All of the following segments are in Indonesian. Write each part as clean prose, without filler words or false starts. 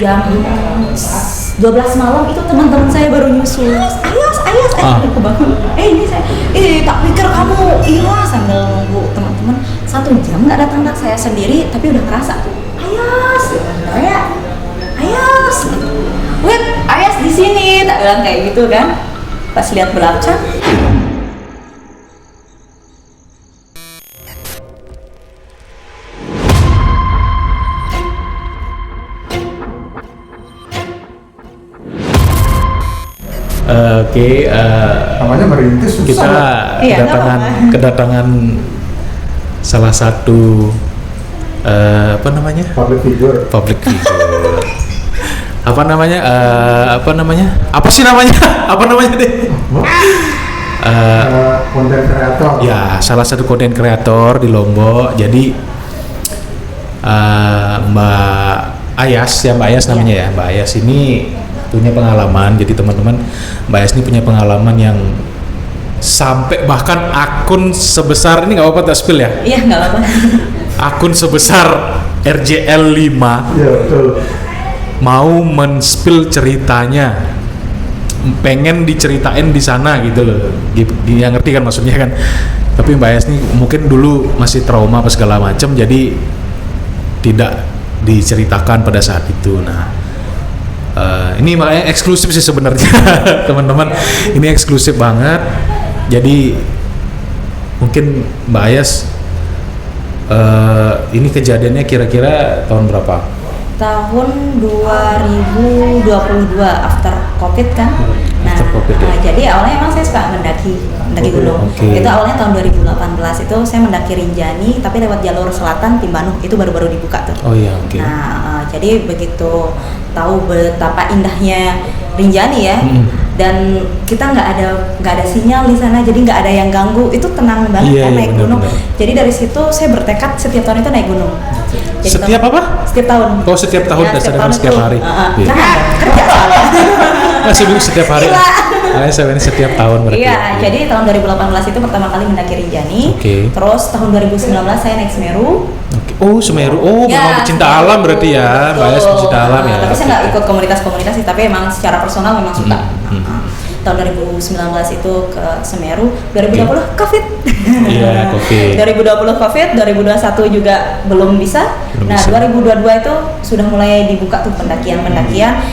jam 12 malam itu teman-teman saya baru nyusul. Ayas, aku bangun. Ini saya, tak pikir kamu hilang sambil nunggu teman-teman 1 jam nggak datang. Saya sendiri tapi udah ngerasa Ayas, Ayas, wait, Ayas di sini, tak bilang kayak gitu kan. Pas lihat belakang. Oke, namanya merintis susah. Kita kedatangan salah satu public figure. Apa sih namanya? Apa namanya deh? Content creator. Ya, salah satu content creator di Lombok. Jadi Mbak Ayas namanya ya. Mbak Ayas ini punya pengalaman. Jadi teman-teman, Mbak Ayas ini punya pengalaman yang sampai bahkan akun sebesar ini, nggak apa-apa tak spill ya? Iya, nggak apa-apa. Akun sebesar RJL 5. Iya, betul. Mau men-spill ceritanya, pengen diceritain di sana gitu loh. Dia ngerti kan maksudnya kan. Tapi Mbak Ayas ini mungkin dulu masih trauma apa segala macam, jadi tidak diceritakan pada saat itu. Nah, ini makanya eksklusif sih sebenarnya teman-teman. Ini eksklusif banget. Jadi mungkin Mbak Ayas, ini kejadiannya kira-kira tahun berapa? Tahun 2022 after COVID kan. Nah, jadi awalnya emang saya suka mendaki gunung. Itu awalnya tahun 2018 itu saya mendaki Rinjani tapi lewat jalur selatan Timbanuh, itu baru-baru dibuka tuh. Oh iya, oke. Nah, jadi begitu tahu betapa indahnya Rinjani ya. Dan kita nggak ada sinyal di sana, jadi nggak ada yang ganggu, itu tenang banget kan naik gunung. Jadi dari situ saya bertekad setiap tahun itu naik gunung. Jadi setiap apa? Setiap tahun. Oh, setiap tahun, ya, setiap hari. Jangan kerja soalnya. Masih bingung setiap hari. Saya ini setiap tahun berarti. Iya, jadi tahun 2018 itu pertama kali mendaki Rinjani. Terus tahun 2019 saya naik Semeru. Oh, Semeru. Oh, memang pecinta alam berarti ya. Mbak Ayas pecinta alam ya. Tapi saya nggak ikut komunitas sih, tapi emang secara personal memang suka. Tahun 2019 itu ke Semeru, 2020 COVID. Iya, COVID. 2020 COVID, 2021 juga belum bisa. Nah, 2022 itu sudah mulai dibuka tuh pendakian.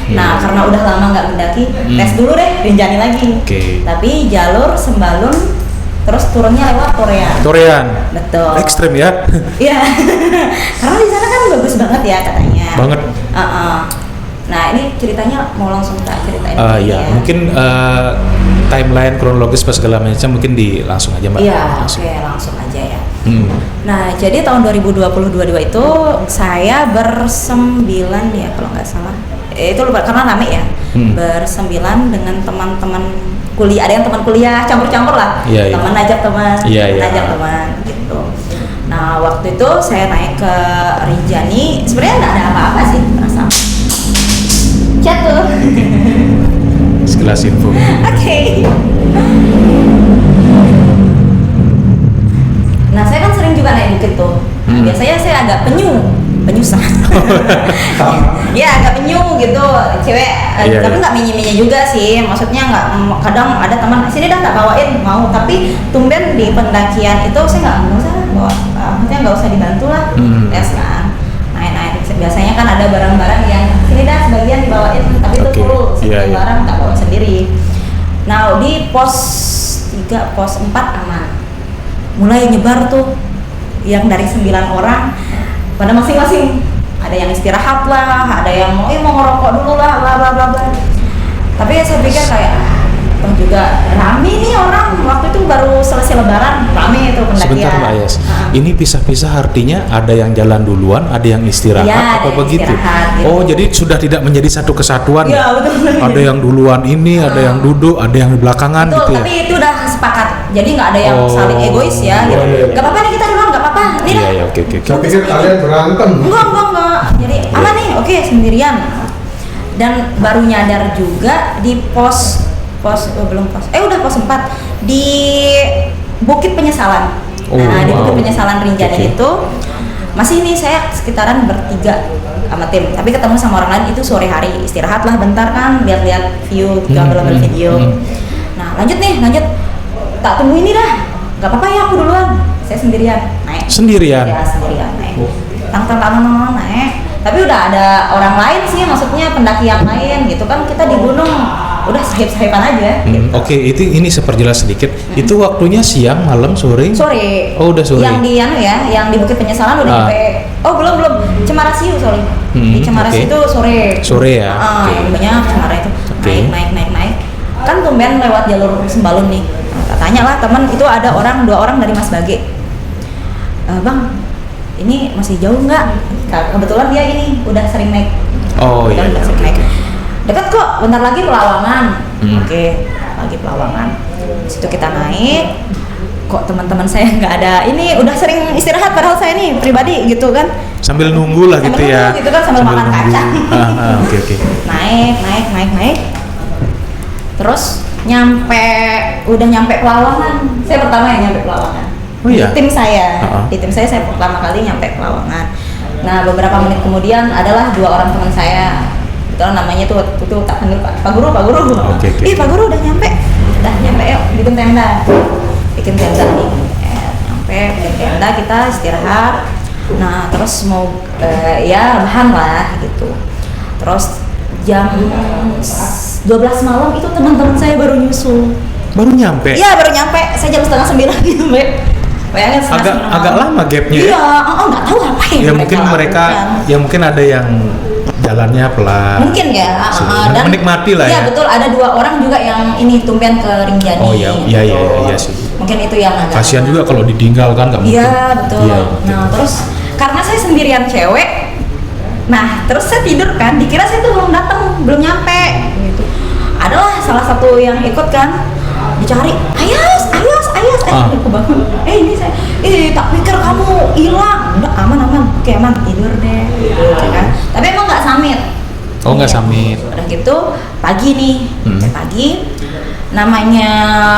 Nah, karena udah lama nggak mendaki, tes dulu deh Rinjani lagi. Tapi jalur Sembalun, terus turunnya lewat Torean. Betul. Ekstrem ya? Iya. Karena di sana kan bagus banget ya katanya. Banget. Nah, ini ceritanya mau langsung tak ceritain ya. Mungkin timeline kronologis pas segala macam mungkin langsung aja Mbak. Iya, oke, langsung aja ya. Nah, jadi tahun 2022 itu saya bersembilan ya kalau nggak salah. Itu lupa karena rame ya. Bersembilan dengan teman-teman kuliah, ada yang teman kuliah campur-campur lah. Teman ajak teman, ajak teman gitu. Nah, waktu itu saya naik ke Rinjani, sebenarnya nggak ada apa-apa sih, merasa jatuh. Sekelas info. Oke. Nah, saya kan sering juga naik bukit tuh. Biasanya saya agak penyusah. Ya, agak penyu gitu, cewek. Tapi nggak minyi-minyi juga sih. Maksudnya nggak, kadang ada teman sini dah tak bawain mau, tapi tumben di pendakian itu saya nggak usah bawa. Maksudnya nggak usah dibantu lah. Tes kan. Naik. Biasanya kan ada barang-barang yang sini dah sebagian dibawain, tapi itu full, barang tak bawa sendiri. Nah, di pos 3, pos 4 aman. Mulai nyebar tuh yang dari 9 orang pada masing-masing. Ada yang istirahat lah, ada yang mau ngerokok dulu lah, bla bla bla. Tapi saya pikir kayak juga rame nih orang, waktu itu baru selesai lebaran, rame itu pendakian. Sebentar Mbak Ayas, ini pisah-pisah artinya ada yang jalan duluan, ada yang istirahat, apa begitu? Gitu. Oh, jadi sudah tidak menjadi satu kesatuan ya? Betul. Ada yang duluan ini, ada yang duduk, ada yang di belakangan. Betul, gitu ya? Tapi itu udah sepakat, jadi nggak ada yang saling egois ya gitu. Gak apa-apa nih kita duluan, gak apa-apa. Iya, oke. Saya pikir kalian berantem. Enggak. Jadi aman nih, oke, sendirian. Dan baru nyadar juga di pos udah pos 4 di Bukit Penyesalan. Di Bukit Penyesalan Rinjani itu masih nih saya sekitaran bertiga sama tim, tapi ketemu sama orang lain itu sore hari, istirahat lah bentar kan, lihat-lihat view, gambar video. Nah lanjut, tak tunggu ini dah, nggak apa-apa ya aku duluan, saya sendirian naik. Sendirian? Ya sendirian naik. Tang naik. Tapi udah ada orang lain sih, maksudnya pendaki yang lain gitu kan, kita di gunung udah sahib-sahiban aja. Gitu. Oke, ini seperjelas sedikit. Itu waktunya siang, malam, sore? Sore. Oh udah sore. Yang di yang di Bukit Penyesalan udah nyampe. Oh belum Cemarasiu sorry. Di Cemarasiu itu sore. Sore ya. Yang banyak Cemara itu. Naik. Kan tumben lewat jalur Sembalun nih. Nah, tanya lah teman itu ada dua orang dari Mas Bage. Bang, ini masih jauh nggak? Kebetulan dia ini udah sering naik. Oh iya. Udah sering naik. Dekat kok, bentar lagi Pelawangan. Oke, lagi Pelawangan. Di situ kita naik. Kok teman-teman saya nggak ada? Ini udah sering istirahat padahal saya nih pribadi gitu kan. Sambil nunggu lah gitu ya. Gitu kan sambil makan nunggu. kacang. Oke. Naik. Terus udah nyampe Pelawangan. Saya pertama yang nyampe Pelawangan. Oh iya. Di tim saya pertama kali nyampe Pelawangan. Nah, beberapa menit kemudian adalah 2 orang teman saya. Betul namanya tuh tak panggil Pak Guru. Okay. Pak Guru udah nyampe yuk bikin tenda nih. Nyampe bikin tenda, kita istirahat. Nah, terus mau ya rebahan lah gitu. Terus jam 12 malam itu teman-teman saya baru nyusul. Baru nyampe? Iya, baru nyampe. Saya jam 8:30 nyampe. Bayangin agak lama gapnya. Iya, nggak tahu apa ya mungkin mereka ya mungkin ada yang jalannya pelan. Mungkin ya. Dan menikmati lah ya. Iya betul, ada 2 orang juga yang ini tumben ke Rinjani. Oh iya sih. Mungkin itu yang agak. Kasihan juga kalau ditinggal kan nggak mungkin. Iya betul. Iya, Nah terus karena saya sendirian cewek, nah terus saya tidur kan, dikira saya tuh belum nyampe. Gitu. Adalah salah satu yang ikut kan, dicari, ayas, kebangun. Ini saya, tak pikir kamu hilang. Udah aman, oke aman, tidur deh. Gitu kan. Tapi emang nggak summit. Oh nggak summit. Udah gitu pagi nih, pagi. Namanya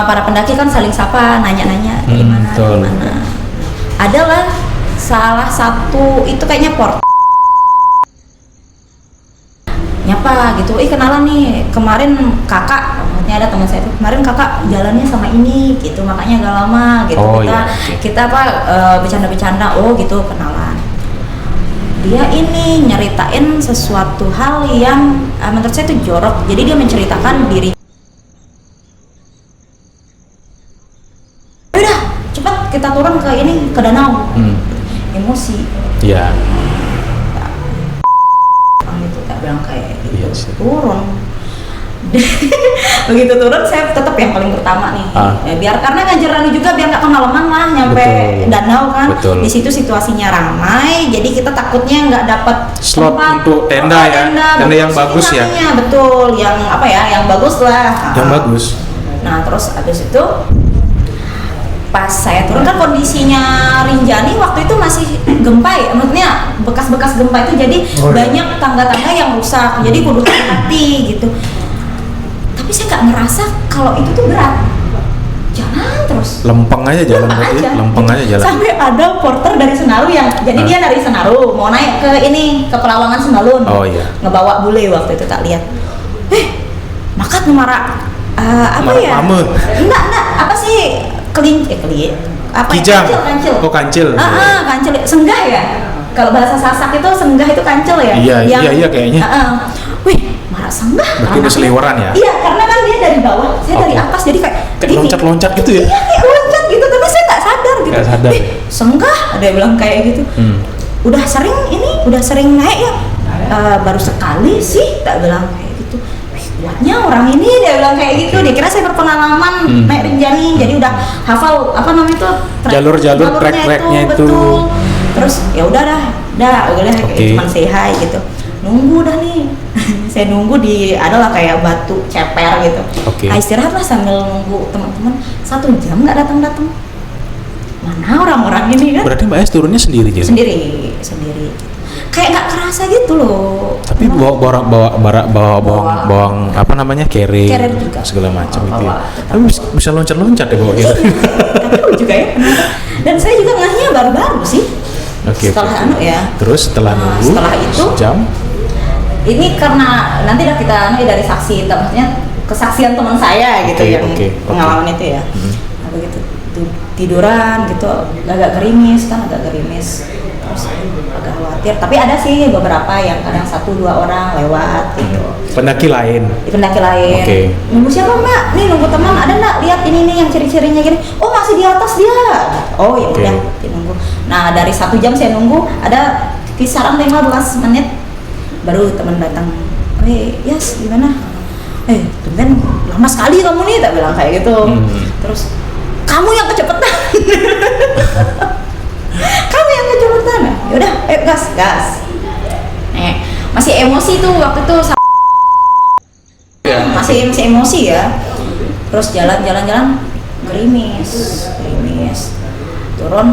para pendaki kan saling sapa, nanya-nanya dari mana. Adalah salah satu itu kayaknya nyapa gitu, kenalan nih, kemarin kakak, maksudnya ada teman saya tuh, kemarin kakak jalannya sama ini gitu, makanya agak lama gitu. Kita bercanda-bercanda, oh gitu, kenalan. Dia ini nyeritain sesuatu hal yang menurut saya itu jorok, jadi dia menceritakan diri. Udah, cepat kita turun ke danau. Emosi. Iya. Bilang kayak gitu. Yes. Turun. Begitu turun saya tetap yang paling pertama nih. Ya, biar karena ngajaran juga biar nggak kemalaman lah nyampe danau kan. Betul. Di situ situasinya ramai, jadi kita takutnya nggak dapat slot tempat untuk tenda ya. Tenda yang bagus ya. Betul, yang apa ya, yang bagus lah. Yang bagus. Nah terus abis itu pas saya turun kan kondisinya Rinjani waktu itu masih gempa ya, maksudnya bekas-bekas gempa itu, jadi banyak tangga-tangga yang rusak, jadi kudu hati-hati gitu. Tapi saya nggak ngerasa kalau itu tuh berat, jalan terus. Lempeng aja jalan. Sampai ada porter dari Senaru yang, jadi dia dari Senaru mau naik ke Pelawangan Sembalun. Oh iya. Ngebawa bule waktu itu tak lihat. Makat numara apa ya? Enggak, apa sih? Apa Kijang. Kancil. Oh kancil. Kancil. Senggah ya? Kalau bahasa Sasak itu senggah itu kancil ya? Iya kayaknya. Wih, marah senggah. Berarti berseliweran ya? Iya, karena kan dia dari bawah, saya dari atas, jadi kayak loncat-loncat gitu ya? Iya, kayak loncat gitu, tapi saya nggak sadar gitu. Nggak sadar. Senggah, ada yang bilang kayak gitu. Udah sering naik ya? Baru sekali sih, tak bilang kayak gitu. Kuatnya orang ini, dia bilang kayak gitu. Dia kira saya berpengalaman naik Rinjani, jadi udah hafal apa namanya itu jalur trek-treknya itu. Betul. Terus ya udah kayak cuman say hi gitu. Nunggu dah nih. Saya nunggu adalah kayak batu ceper gitu. Nah, istirahat lah sambil nunggu teman-teman. 1 jam nggak datang. Mana orang-orang ini kan? Berarti Mbak Es turunnya sendiri gitu? Sendiri. Kayak nggak kerasa gitu loh. Tapi bawa bawang apa namanya, carrier juga segala macam gitu ya. tetap. Tapi bisa loncat-loncat ya bawa carrier. Tapi juga ya. Dan saya juga ngehnya baru-baru sih. Oke, setelah oke. Terus setelah nunggu setelah itu jam. ini karena nanti dah kita dari saksi, maksudnya kesaksian teman saya gitu Oke, yang oke. pengalaman itu ya. Nah, begitu tiduran gitu agak gerimis terus agak khawatir, tapi ada sih beberapa yang kadang 1-2 orang lewat gitu. Pendaki lain. Di pendaki lain. Oke. Nunggu siapa mbak? Nih nunggu teman, ada nggak? Lihat ini nih yang ciri-cirinya gini. Oh masih di atas dia. Oh ya Oke. udah nunggu. Nah dari 1 jam saya nunggu, ada kisaran 15 menit baru teman datang. Yes gimana? Tumben lama sekali kamu nih, tak bilang kayak gitu. Terus kamu yang kecepatan. Kamu yang kecepatan. Ya udah, ayo gas. Masih emosi tuh waktu itu. Masih emosi ya. Terus jalan gerimis. Turun.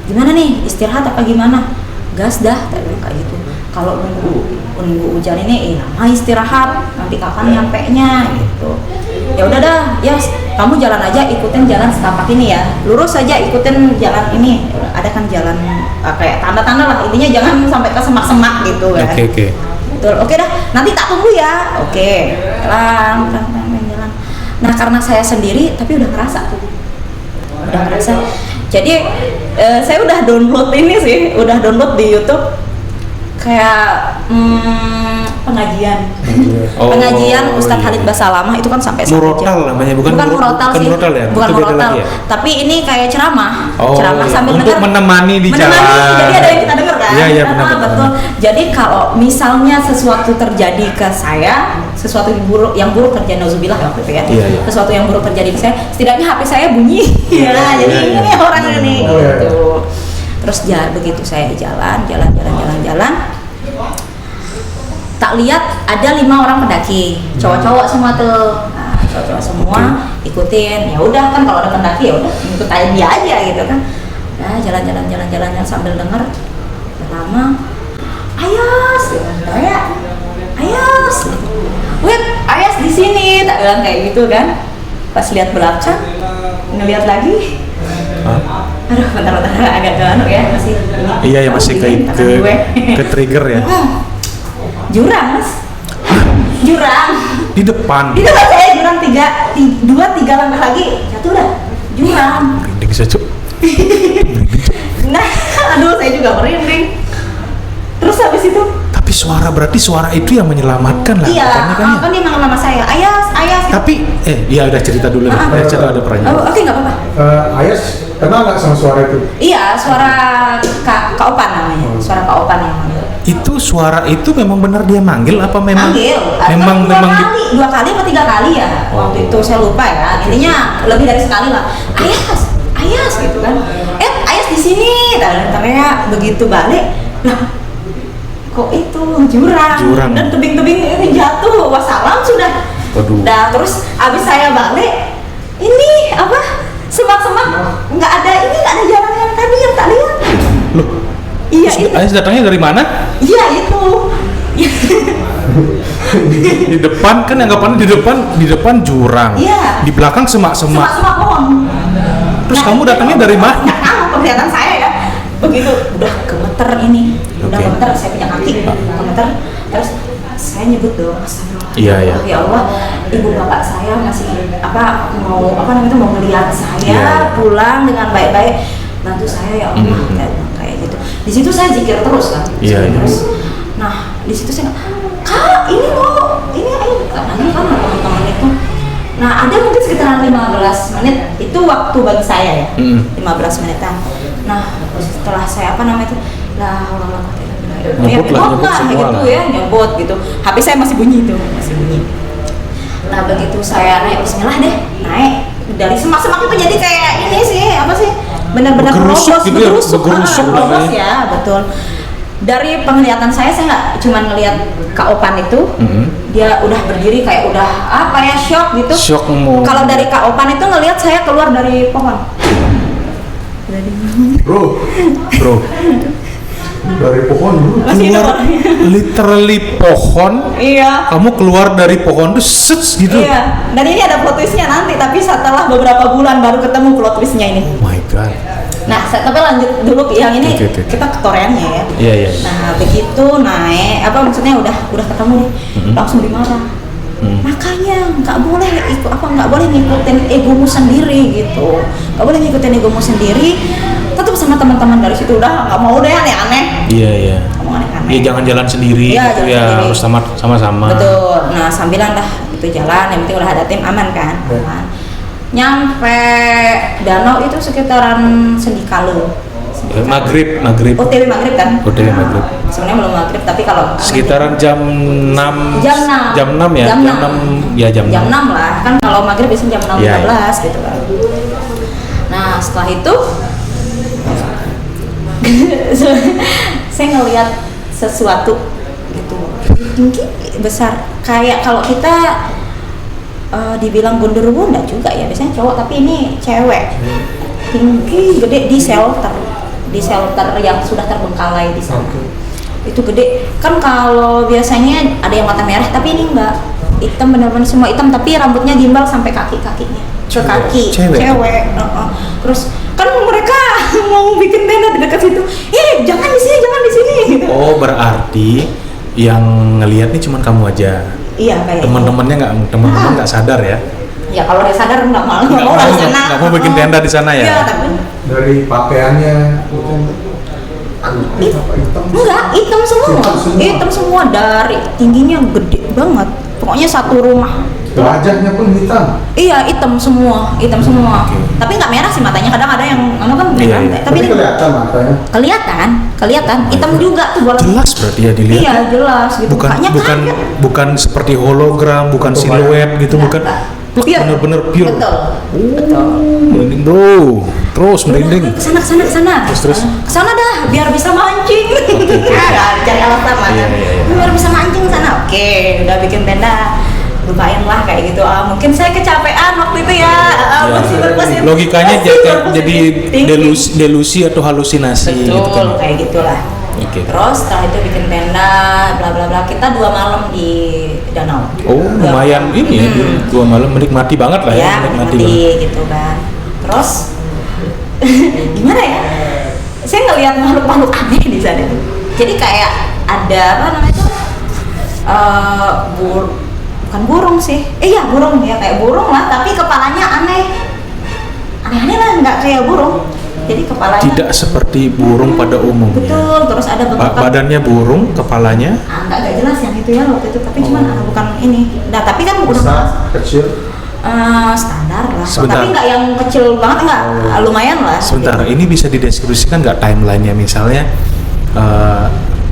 Gimana nih? Istirahat apa gimana? Gas dah, tak bilang kayak gitu. Kalau nunggu hujan ini lama istirahat, nanti kapan nyampenya gitu. Ya udah dah, ya kamu jalan aja, ikutin jalan setapak ini ya, lurus saja ikutin jalan ini. Ada kan jalan kayak tanda-tanda lah, intinya jangan sampai ke semak-semak gitu kan. Oke. Betul, oke dah, nanti tak tunggu ya. Oke, jalan. Nah karena saya sendiri, tapi udah ngerasa tuh, jadi saya udah download ini sih, udah download di YouTube kayak pengajian Ustadz Khalid Basalamah itu kan sampai 1 jam. Murotal namanya, bukan murotal sih, murotal ya? bukan Itu beda murotal, lagi ya? tapi ini kayak ceramah Iya. sambil Untuk dengar, menemani di jalan. jadi ada yang kita dengar kan. Iya, benar. Betul. Jadi kalau misalnya sesuatu terjadi ke saya, sesuatu yang buruk terjadi, nauzubillah waktu itu ya, Iya. sesuatu yang buruk terjadi ke saya, setidaknya HP saya bunyi. Jadi Iya. ini orang ini Oh, iya. gitu. Terus begitu saya jalan, tak lihat ada 5 orang pendaki, cowok-cowok semua tuh. Nah, cowok-cowok semua ikutin. Ya udah kan kalau ada pendaki ya udah ikut dia aja gitu kan. Nah, jalan sambil denger. Udah lama. Ayas, teriak. Ayas. Wait, Ayas di sini, tak bilang kayak gitu kan. Pas lihat belakang, ngeliat lagi. Aduh, bentar agak galau ya, masih. Iya ya, masih ke trigger ya. Jurang, Mas. Jurang. Di depan. Di depan saya jurang 2-3 langkah lagi. Jatuh dah. Jurang. Merinding saya, Cuk. Nah, aduh saya juga merinding. Terus habis itu Tapi berarti suara itu yang menyelamatkan lah. iya, Bukannya kan ya? kan dia manggil nama saya. Ayas. Tapi ya udah cerita dulu deh. Saya cerita ada perannya. Oh, oke, nggak apa-apa. Ayas kenal nggak sama suara itu? Iya, suara Kak Opan namanya. Suara Kak Opan yang manggil. Itu suara itu memang benar dia manggil apa memang? Manggil. Memang dua kali atau 3 kali ya. Waktu itu saya lupa ya. Intinya lebih dari sekali lah. Ayas gitu kan. Ayas di sini. Teriak begitu balik. Lah, kok itu jurang. Dan tebing-tebing ini jatuh. Wassalam sudah. Waduh. Nah, terus abis saya balik, ini apa? Semak-semak nggak ada jalan yang tadi yang tak lihat. Loh. Iya Terus itu. Ayas datangnya dari mana? Iya itu. Di depan kan anggapannya di depan jurang. Iya. Di belakang semak-semak. Semak-semak pohon. Terus kamu datangnya dari mana? Nggak tahu penglihatan saya ya. Begitu udah gemeter ini. Udah Oke. gemeter, saya punya kaki gemeter. Terus saya nyebut dong, astagfirullah. Iya. Ya Allah, ibu bapak saya masih mau melihat saya Iya. pulang dengan baik-baik. Bantu saya ya Allah, kayak gitu. Di situ saya zikir terus kan. Iya. Terus, nah di situ saya Kak, ini loh, ini ayo katanya kan teman-teman itu. Nah ada mungkin sekitaran 15 menit itu waktu bagi saya ya, 15 menitan. Nah setelah saya lah Nyebut gitu semua ya, nyebut gitu. HP saya masih bunyi. Nah begitu saya naik, Bismillah deh, naik dari semak-semak itu jadi kayak ini sih, apa sih? Benar-benar Bergerusuk gitu ya, bergerusuk namanya. ya, betul. Dari penglihatan saya nggak cuma ngelihat Kak Opan itu, dia udah berdiri kayak udah shock gitu. Shock. Kalau dari Kak Opan itu ngelihat saya keluar dari pohon. Bro, Dari pohon dulu. Masih hidup Keluar orangnya. literally pohon. Iya. Kamu keluar dari pohon tuh set gitu. Iya. Dan ini ada plot twistnya nanti, tapi setelah beberapa bulan baru ketemu plot twistnya ini. Oh my god. Nah, tapi lanjut dulu ke yang ini. Oke. Kita ke Koreanya ya. Iya, iya. Nah, begitu naik, apa maksudnya udah ketemu nih, langsung dimarah. Makanya nggak boleh nggak boleh ngikutin egomu sendiri gitu, nggak boleh ngikutin egomu sendiri. Tetap sama teman-teman dari situ udah nggak mau deh aneh-aneh. Iya. Ngomong aneh-aneh. Ya jangan jalan sendiri Iya, gitu jalan ya, sendiri. harus sama-sama. Betul. Nah, sambilan lah itu jalan, yang penting udah ada tim aman kan. Ya. Aman. Nyampe danau itu sekitaran Sendikalo. Maghrib. OTW maghrib kan? OTW maghrib. Sebenarnya belum maghrib, tapi kalau Sekitaran jam 6. jam 6 Jam 6 ya? jam 6 Ya jam 6. jam 6 lah kan, kalau maghrib biasanya jam 6 Iya, 15 gitu kan. Nah setelah itu saya ngelihat sesuatu gitu tinggi besar, kayak kalau kita dibilang gondoruo enggak juga ya, biasanya cowok tapi ini cewek, tinggi gede di shelter yang sudah terbengkalai di sana. Oke. Itu gede kan, kalau biasanya ada yang mata merah tapi ini enggak, hitam, benar-benar semua hitam, tapi rambutnya gimbal sampai kaki-kakinya ke kaki. Cewek. Terus kan mereka mau bikin tenda di dekat situ, jangan di sini gitu. Oh, berarti yang ngelihat nih cuman kamu aja. Iya kayaknya. Teman-temannya nggak sadar ya? Ya kalau dia sadar nggak mau Nggak lah mau, di sana. nggak mau bikin tenda di sana ya? Iya, tapi Dari pakaiannya mungkin hitam. enggak, hitam semua dari tingginya gede banget. Pokoknya satu rumah. Wajahnya pun hitam. Iya, hitam semua. Oke. Tapi nggak merah sih matanya, kadang ada yang kan Iya, merah. iya. Tapi ini kelihatan matanya. kelihatan hitam juga tuh bola. Jelas berarti ya dilihat. Iya, jelas gitu. Bukan Mukanya kaget. bukan seperti hologram, bukan Betul, siluet gitu, Enggak, bukan. enggak. Plek, Pure. bener-bener pure. Betul. Betul. Merinding bro, terus merinding. Kesana. Terus? Kesana dah, biar bisa mancing. Cari alasan lah kan. Iya. Biar bisa mancing sana. Oke, udah bikin tenda. Lupain lah kayak gitu. Mungkin saya kecapean waktu itu ya. Masih berpikir. Logikanya jadi tinggi. delusi atau halusinasi Betul, gitu kan. kayak gitulah. Oke. Terus setelah itu bikin tenda, bla bla bla. Kita 2 malam di danau. Oh, lumayan ini ya, 2 malam menikmati banget lah ya, Ya, menikmati menikmati banget. gitu kan. Terus gimana ya? Saya ngelihat makhluk-makhluk aneh di sana tuh. Jadi kayak ada apa namanya itu? Bukan burung sih. Iya, burung ya, kayak burung lah, tapi kepalanya aneh-aneh lah, nggak kayak burung. Jadi kepalanya Tidak seperti burung pada umumnya. betul, terus ada bentuk Badannya burung, kepalanya nggak jelas yang itu ya waktu itu, tapi cuman bukan ini. Nah, tapi kan udah Besar, kecil. standar lah. Sebentar. Tapi nggak yang kecil banget, nggak, lumayan lah. sebentar. Ini bisa dideskripsikan nggak timelinenya, misalnya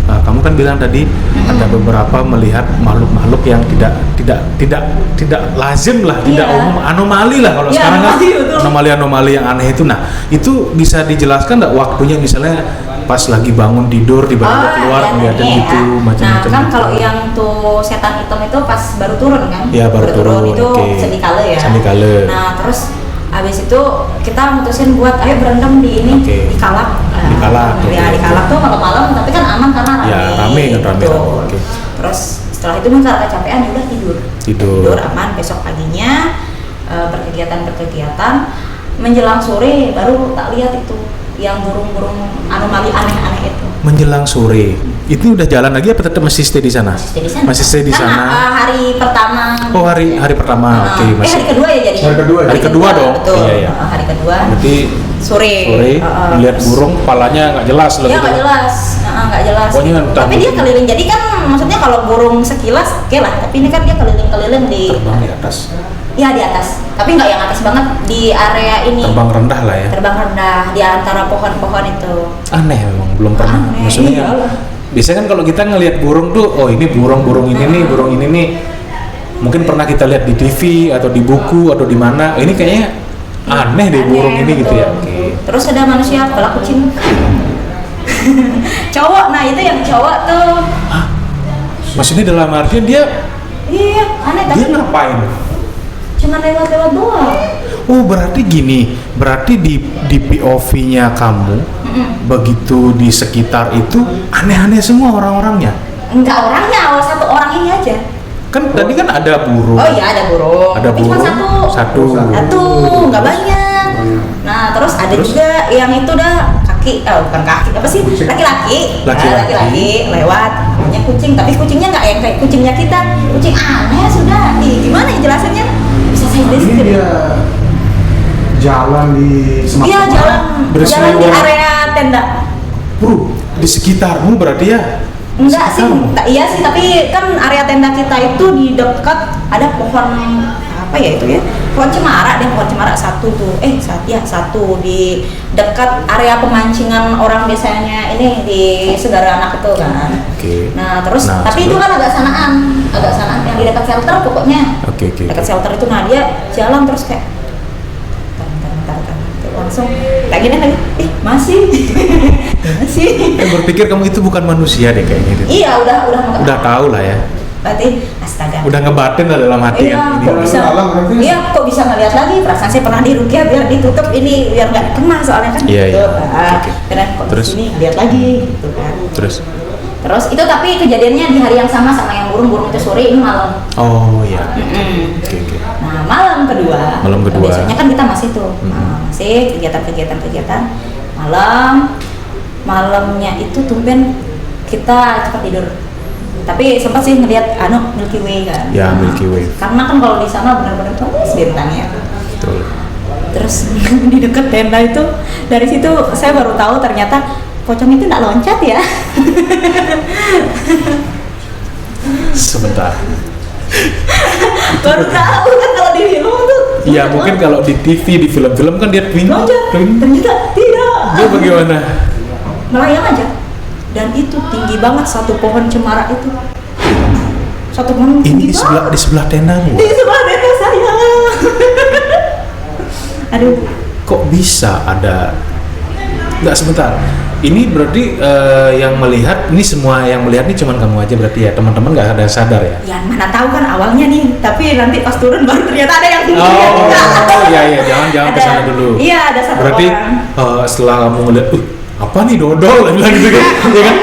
kamu kan bilang tadi ada beberapa melihat makhluk-makhluk yang tidak lazim lah, tidak Iya. umum, anomali lah kalau Iya, sekarang kan, anomali, betul. anomali yang aneh itu. Nah, itu bisa dijelaskan nggak waktunya, misalnya pas lagi bangun tidur tiba-tiba keluar iya, ngeliatin iya. gitu, macam-macam. Nah kan gitu. kalau yang tuh setan hitam itu pas baru turun kan? Iya, baru turun, itu oke. Sendikala ya. Sendikala. Nah terus abis itu kita mutusin buat ayo berendam di ini, Oke. di Kalak. Di Kalak, Ya oke. di Kalak tuh malam-malam, tapi kan aman karena rame. Ya, rame kan, rame, Gitu. oke. Terus setelah itu karena kecapean ya udah tidur. Tidur. Aman. Besok paginya berkegiatan menjelang sore baru tak lihat itu yang burung-burung anomali aneh-aneh itu. Menjelang sore, itu udah jalan lagi apa tetap masih stay di sana? Masih stay di Karena, sana. hari pertama. Oh, hari pertama, oke, masih. Hari kedua ya jadi. Hari kedua dong. Betul. Iya, iya. Hari kedua. Berarti Sore. melihat burung, kepalanya nggak jelas Iya gitu nggak kan? jelas. Nggak jelas. Pokoknya gitu. entah Tapi dia burung. keliling. Jadi kan maksudnya kalau burung sekilas oke lah. Tapi ini kan dia keliling-keliling di. Terbang di atas, Ya di atas. Tapi nggak yang atas banget, di area ini. terbang rendah lah ya. Terbang rendah di antara pohon-pohon itu. Aneh memang, belum pernah. Aneh, Maksudnya iyalah. biasanya kan kalau kita ngelihat burung tuh, oh ini burung ini nih, burung ini nih. Mungkin pernah kita lihat di TV atau di buku atau di mana. Ini kayaknya aneh deh burung ini gitu ya. betul. Oke. Terus ada manusia kepala kucing. Cowok, nah itu yang cowok tuh. Maksudnya dalam artian dia Iya, aneh tapi ngapain? cuma lewat-lewat doang. Oh berarti gini, berarti di POV-nya kamu begitu di sekitar itu aneh-aneh semua orang-orangnya. Enggak orangnya, satu orang ini aja. Kan tadi kan ada burung. Oh iya ada burung. Ada Tapi cuma burung. Satu. nggak banyak. Nah terus ada juga yang itu dah bukan kaki apa sih? Kucing. Laki-laki. Laki-laki. Nah, laki-laki lewat punya kucing, tapi kucingnya nggak yang kayak kucingnya kita. Kucing aneh sudah. Gimana ya jelasinnya? Bisa saya Ini deskripsi. dia jalan di Semak. Iya jalan di Berseliweran. area tenda. Bro, di sekitarmu berarti ya? Enggak sih, Sekitarmu? iya sih, tapi kan area tenda kita itu di dekat ada pohon apa ya itu ya? Pohon cemara satu tuh. Satu di dekat area pemancingan orang biasanya ini di Segara Anak itu kan. Oke. Nah, terus Nah, tapi itu kan agak sanaan yang di dekat shelter pokoknya. Oke. Dekat shelter itu nah dia jalan terus kayak bentar, langsung kayak gini lagi. Masih. Berpikir kamu itu bukan manusia deh kayaknya. Dit. Iya, Udah tahu lah ya. berarti astaga. Udah ngebatin lah dalam hati Iya, kan. kok Ini. bisa? Alam berarti. Iya, kok bisa ngeliat lagi? Perasaan saya pernah dirukyah biar ditutup ini biar nggak kena soalnya kan. Iya, gitu. iya. Nah, Oke. karena kok Terus? di sini lihat lagi gitu kan. Terus? Itu tapi kejadiannya di hari yang sama yang burung itu sore ini malam. Oh iya. Mm-mm. Oke. Nah malam kedua. Malam kedua. Biasanya kan kita masih tuh, masih kegiatan malamnya itu tumben kita cepat tidur. Tapi sempat sih ngeliat Milky Way kan. Ya, Milky Way. Karena kan kalau di sana benar-benar bagus bintangnya. Betul. Terus di dekat tenda itu dari situ saya baru tahu ternyata pocong itu nggak loncat ya. Sebentar. Baru tahu kan kalau di film tuh. Ya mungkin kalau di TV, di film-film kan dia twin. loncat. Ternyata tidak. Dia bagaimana? Melayang aja. Dan itu tinggi banget satu pohon cemara itu. Satu pohon tinggi Ini di sebelah tendamu. Di sebelah tenda saya. Aduh. Kok bisa ada? Nggak, sebentar. Ini berarti yang melihat, ini semua yang melihat ini cuman kamu aja berarti ya, teman-teman nggak ada sadar ya? Ya mana tahu kan awalnya nih, tapi nanti pas turun baru ternyata ada yang tinggi. Oh iya, jangan Ada. kesana dulu. Iya, ada satu Berarti orang. setelah kamu ngeliat, apa nih dodol? Bilang gitu kan? Ya kan?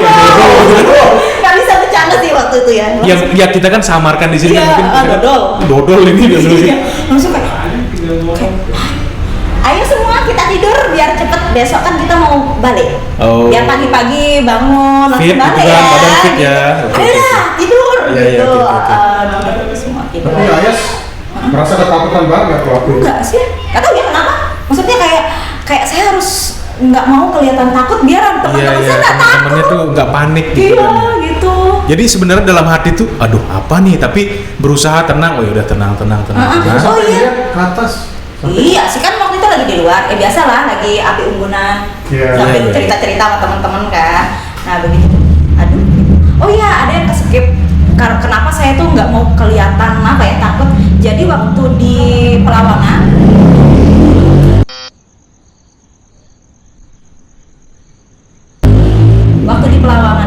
Dodol. Nggak bisa bercanda sih waktu itu ya. Yang ya kita kan samarkan di sini Iya, kan mungkin. dodol. Dodol ini dodol. Iya, langsung kayak ayo semua kita tidur biar cepet besok kan kita mau balik. Oh. Biar pagi-pagi bangun langsung Fit balik gitu kan, ya. badan fit ya. Oke, Ayo oke, dah tidur Iya, iya, gitu. oke. Tidur semua tidur. Tapi Ayas merasa ketakutan banget waktu itu. Enggak sih, nggak tahu ya kenapa. Maksudnya kayak saya harus nggak mau kelihatan takut biar teman-teman saya nggak teman-temannya takut. tuh nggak panik gitu Iya kan. gitu. Jadi sebenarnya dalam hati tuh, aduh apa nih? Tapi berusaha tenang. Oh udah tenang. Oh, Sampai iya. dia ke atas. Iya sih kan waktu itu lagi di luar, biasa lah lagi api unggunan, Iya, sambil iya, iya. cerita-cerita sama teman-teman kan. Nah begitu, aduh, oh iya ada yang keskip. Kenapa saya tuh nggak mau kelihatan apa ya takut. Jadi waktu di Pelawangan,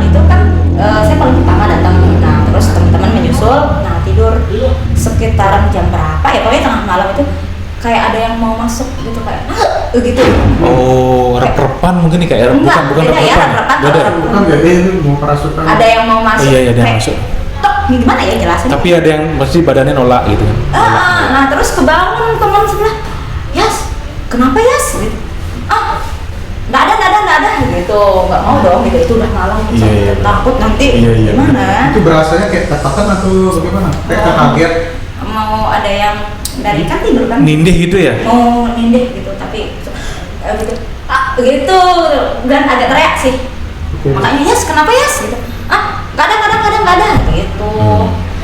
itu kan saya paling pertama datang. Nah terus teman-teman menyusul, nah tidur sekitaran jam berapa ya pokoknya tengah malam itu kayak ada yang mau masuk gitu kayak gitu. Oh, rep-repan mungkin nih kayak Enggak, bukan beda ya, rep-repan. rep-repan Beda. kalau Bukan gede itu mau kerasukan. Ada yang mau masuk. Iya, ada yang kayak, masuk. Tok, gimana ya jelasin? Tapi ada yang pasti badannya nolak gitu kan. Nah terus kebangun teman sebelah, Yas, kenapa Yas? Gitu. Nggak ada gitu, nggak mau dong gitu, itu udah malam, Iya, iya. takut nanti Iya, iya. gimana? Itu berasanya kayak ketakutan atau bagaimana? Kayak kaget. Mau ada yang dari kan tidur kan? Nindih gitu ya? Mau nindih gitu, tapi gitu, gitu, dan agak teriak sih. Oke. Makanya Yas, kenapa Yas? Gitu. Nggak ada gitu.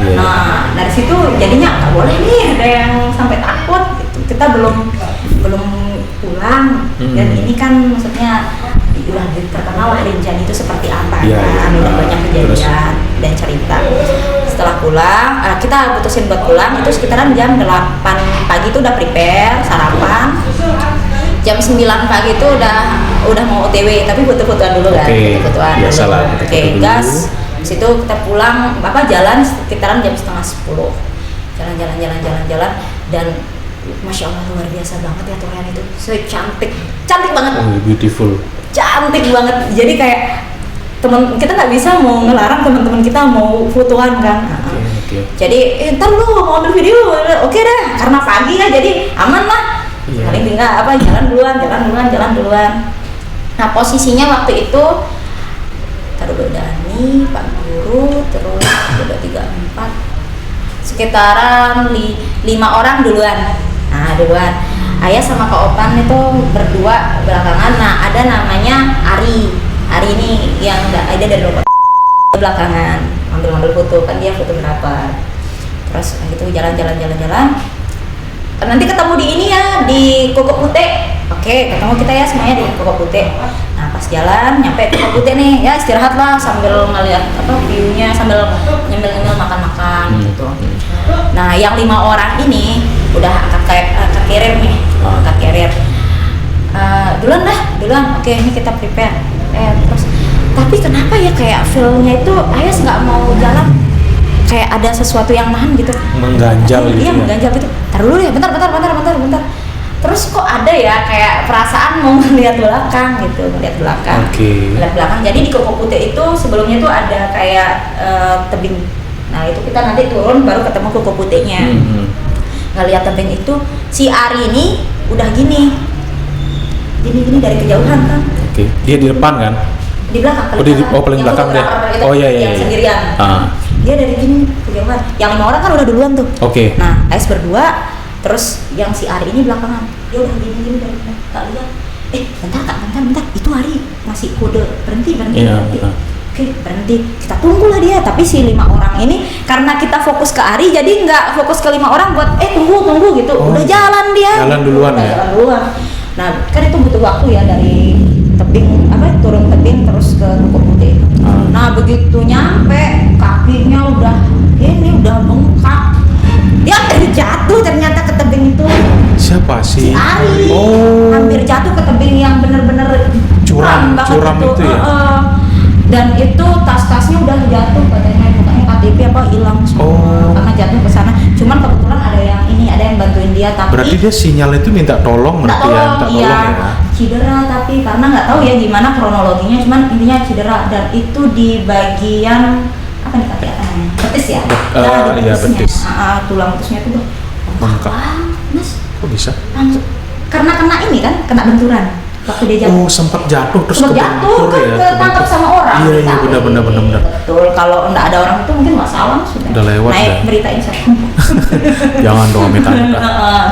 Iya. Nah dari situ jadinya nggak boleh nih ada yang sampai takut gitu. Kita belum pulang dan ini kan maksudnya udah terkenal lah Rinjani itu seperti apa Iya, kan, iya. ada banyak Terus? kejadian dan cerita. Setelah pulang kita putusin buat pulang itu sekitaran jam 8 pagi itu udah prepare sarapan. Jam 9 pagi itu udah mau OTW tapi foto-fotoan dulu kan. Oke, Foto-fotoan biasalah, dulu. foto-foto Oke, dulu. gas. Situ kita pulang jalan sekitaran jam setengah 10. Jalan dan Masya Allah luar biasa banget ya Torian itu, cantik banget, Beautiful. cantik banget. Jadi kayak teman kita nggak bisa mau ngelarang teman-teman kita mau fotoan kan. Oke. Jadi ntar lu mau ambil video, oke dah, karena pagi ya jadi aman lah. Iya. Paling tinggal apa jalan duluan. Nah posisinya waktu itu taruh Dani, Pak Guru, terus udah 3-4 sekitaran 5 orang duluan. Nah duluan Ayah sama Kak Opan itu berdua belakangan. Nah ada namanya Ari ini yang ada dari robot belakangan ngambil foto, kan dia fotografer. Terus gitu jalan. Nanti ketemu di ini ya, di Koko Putih. Oke, ketemu kita ya semuanya di Koko Putih. Nah pas jalan nyampe Koko Putih nih, ya istirahat lah sambil ngeliat view-nya, sambil nyemil makan gitu. Nah yang 5 orang ini udah angkat carrier nih, angkat carrier. Duluan. Oke, ini kita prepare. Terus tapi kenapa ya kayak feel-nya itu Ayas nggak mau jalan, kayak ada sesuatu yang nahan gitu, Mengganjal gitu. Iya mengganjal gitu. Taruh dulu ya, bentar. Terus kok ada ya kayak perasaan mau melihat belakang gitu, melihat belakang. Melihat belakang. Jadi di Koko Putih itu sebelumnya tuh ada kayak tebing. Nah itu kita nanti turun baru ketemu Koko Putihnya. Ngelihat tebing itu si Ari ini udah gini dari kejauhan kan. Oke. Dia di depan kan? Di belakang. Paling belakang deh. Oh iya. Yang sendirian. Dia dari gini kejauhan. Yang 5 orang kan udah duluan tuh. Oke. Nah, Ais berdua, terus yang si Ari ini belakangan. Dia udah gini dari belakang. Tak lihat. Bentar. Itu Ari masih kode berhenti. Oke, berhenti. Kita tunggulah dia. Tapi si 5 orang ini karena kita fokus ke Ari, jadi nggak fokus ke 5 orang buat tunggu gitu. Udah jalan dia. Jalan duluan ya. Jalan duluan. Nah, kan itu butuh waktu ya dari tebing turun tebing terus ke Koko Putih. Nah, begitu nyampe kakinya udah bengkak. Dia hampir jatuh ternyata ke tebing itu. Siapa sih? Si Ari. Hampir jatuh ke tebing yang bener-bener curam banget itu ya. Dan itu tas-tasnya udah jatuh katanya, bukannya KTP hilang semua karena jatuh ke sana. Cuman kebetulan ada yang bantuin dia, tapi berarti dia sinyal itu minta tolong berarti ya. Cedera tapi karena nggak tahu ya gimana kronologinya, cuman intinya cedera dan itu di bagian apa nih kaki namanya? Betis ya? Di betis. Tulang betisnya itu udah bengkak. Mas. Kok bisa? Langsung karena kena benturan. Waktu dia jatuh. Sempat jatuh terus jatuh kan ketangkap sama orang. Iya, benar. Betul, kalau nggak ada orang itu mungkin masalah sudah. Udah lewat naik beritain saya. Jangan dong, minta.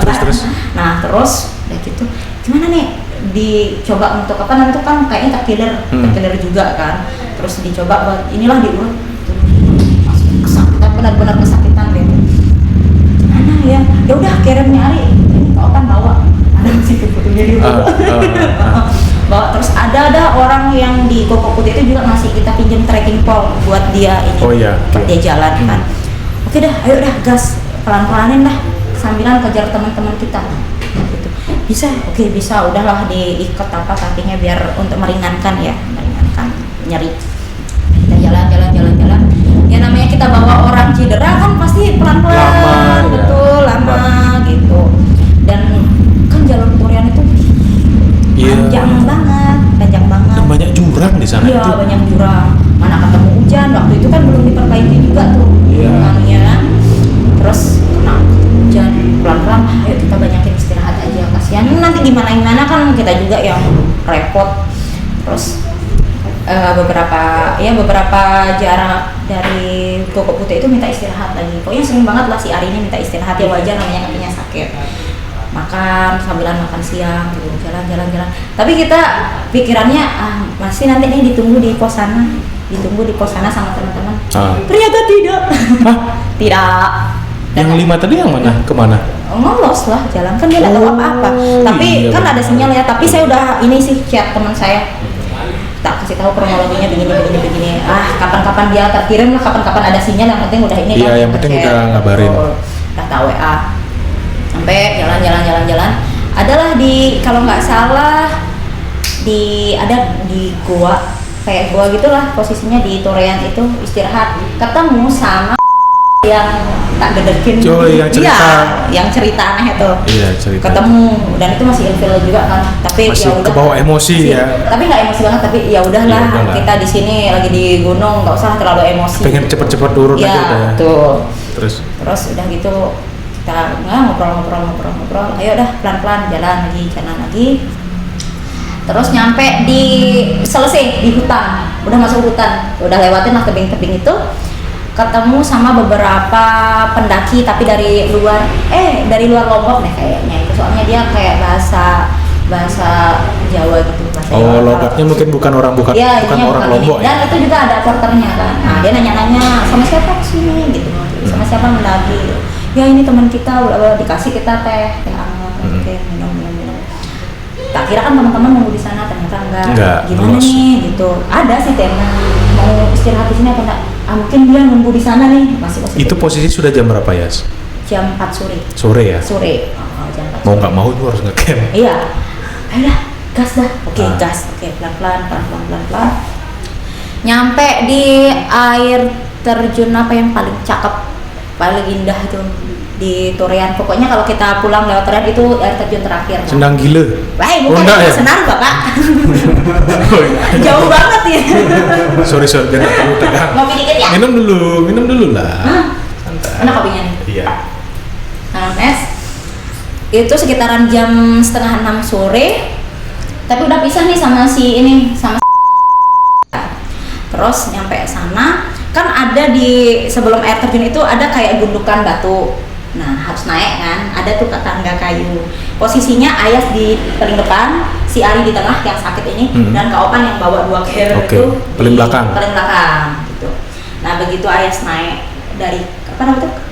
Terus. Nah, terus udah gitu. Gimana nih? Dicoba untuk apa namanya itu kan kayaknya terkiller juga kan. Terus dicoba buat inilah diurut. Kesakitan, benar-benar kesakitan deh. Mana ya? Ya udah kirim nyari. Ini Kak Opan bawa. Ada sih fotonya dia bawa. Terus ada orang yang di Koko Putih itu juga masih kita pinjam trekking pole buat dia ini. Buat dia jalan kan. Oke dah, ayo dah gas, pelan-pelanin dah sambilan kejar teman-teman kita. Gitu. Bisa, udahlah diikat kakinya biar untuk meringankan nyeri. Kita jalan. Ya namanya kita bawa orang cedera kan pasti pelan-pelan, lama gitu. Dan kan jalur Torian itu panjang banget. Dan banyak jurang di sana. Iya, banyak jurang. Mana ketemu hujan, waktu itu kan belum diperbaiki juga tuh. Terus kena hujan, pelan-pelan, ayo kita banyakin istirahat aja, kasihan nanti gimana kan kita juga yang repot. Terus beberapa jarak dari Koko Putih itu minta istirahat lagi. Pokoknya sering banget lah si Ari ini minta istirahat, ya wajar namanya kakinya sakit. Sambilan makan siang gitu, jalan. Tapi kita pikirannya masih nanti nih ditunggu di pos sana sama teman-teman. Ternyata tidak. Tidak. Yang 5 tadi yang mana? Kemana? Ngolos lah jalan, kan dia nggak tahu apa-apa. Tapi kan ada sinyal ya. Tapi saya udah chat teman saya. Tak kasih tahu kronologinya begini. Kapan-kapan dia terkirim lah, kapan-kapan ada sinyal, yang penting udah ini. Iya, yang penting udah ngabarin. Udah tahu WA. Sampai jalan. Adalah kalau nggak salah ada di gua, kayak gua gitulah posisinya di Torian itu istirahat. Ketemu sama yang tak gedekin. Oh, yang cerita. Iya, yang cerita aneh itu. Iya, cerita. Ketemu dan itu masih ilfil juga kan. Tapi Masih ya udah. kebawa emosi ya. Tapi nggak emosi banget, tapi ya udahlah, Ya udahlah. kita di sini lagi di gunung, nggak usah terlalu emosi. Pengen cepet-cepet turun Iya, aja udah. betul. Terus Udah gitu kita ngobrol. Ayo udah pelan-pelan jalan lagi. Terus nyampe selesai di hutan, udah masuk hutan, udah lewatin lah tebing-tebing itu, ketemu sama beberapa pendaki tapi dari luar Lombok deh kayaknya itu, soalnya dia kayak bahasa Jawa gitu, bahasa Jawa. Lomboknya mungkin bukan orang Iya, bukan ininya orang bukan ini. Lombok Dan ya. itu juga ada porternya kan. Nah, dia nanya-nanya sama siapa kesini gitu, sama siapa mendaki. Ya ini teman kita, dikasih kita teh hangat, oke minum. Tak kira kan teman-teman nunggu di sana, ternyata enggak. Gimana ngelos. nih gitu. Ada sih tema mau istirahat di sini apa enggak? Mungkin dia nunggu di sana nih, masih Itu posisi sudah jam berapa ya? jam 4 sore. Sore ya. Jam 4 Mau sore. nggak mau itu harus ngecamp. Iya. Ayo gas dah. Oke, Ah. gas. Oke, pelan-pelan. Nyampe di air terjun apa yang paling cakep, paling indah itu di Torean. Pokoknya kalau kita pulang lewat Torean itu air terjun terakhir. Kan? Sendang gila. Wah, Oh, bukan enggak ya? Senar, Bapak. Oh, iya. Jauh banget ya. sorry biar nggak terlalu tegang. Ngopi dikit ya? Minum dulu lah. Hah? Santai. Mana kopinya nih? Iya. Es. Itu sekitaran jam 5:30 sore. Tapi udah pisah nih sama terus nyampe sana kan ada di sebelum air terjun itu ada kayak gundukan batu. Nah harus naik kan, ada tuh tangga kayu. Posisinya Ayas di paling depan, si Ari di tengah yang sakit ini, dan Kak Opan yang bawa 2 carrier Oke, itu paling di belakang. paling belakang gitu. Nah begitu Ayas naik dari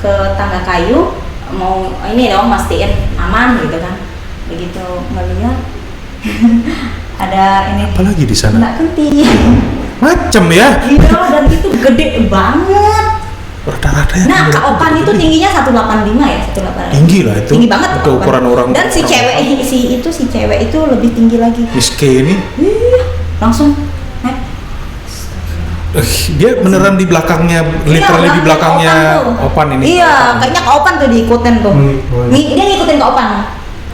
ke tangga kayu, mau ini dong mastiin aman gitu kan. Begitu ngeliat ada ini Apalagi di sana? Mbak Kunti. Macem ya. Iya, dan itu gede banget. Rata-rata ya. Nah, Kak Opan itu tingginya 185 ya, 185. Tinggi lah itu. Tinggi banget Untuk Kak Opan. ukuran orang. Dan si cewek itu lebih tinggi lagi. Miss K ini Iya, langsung naik. dia beneran di belakangnya, literally di belakangnya Opan ini. Iya, kayaknya Kak Opan tuh diikutin tuh. Dia ngikutin Kak Opan.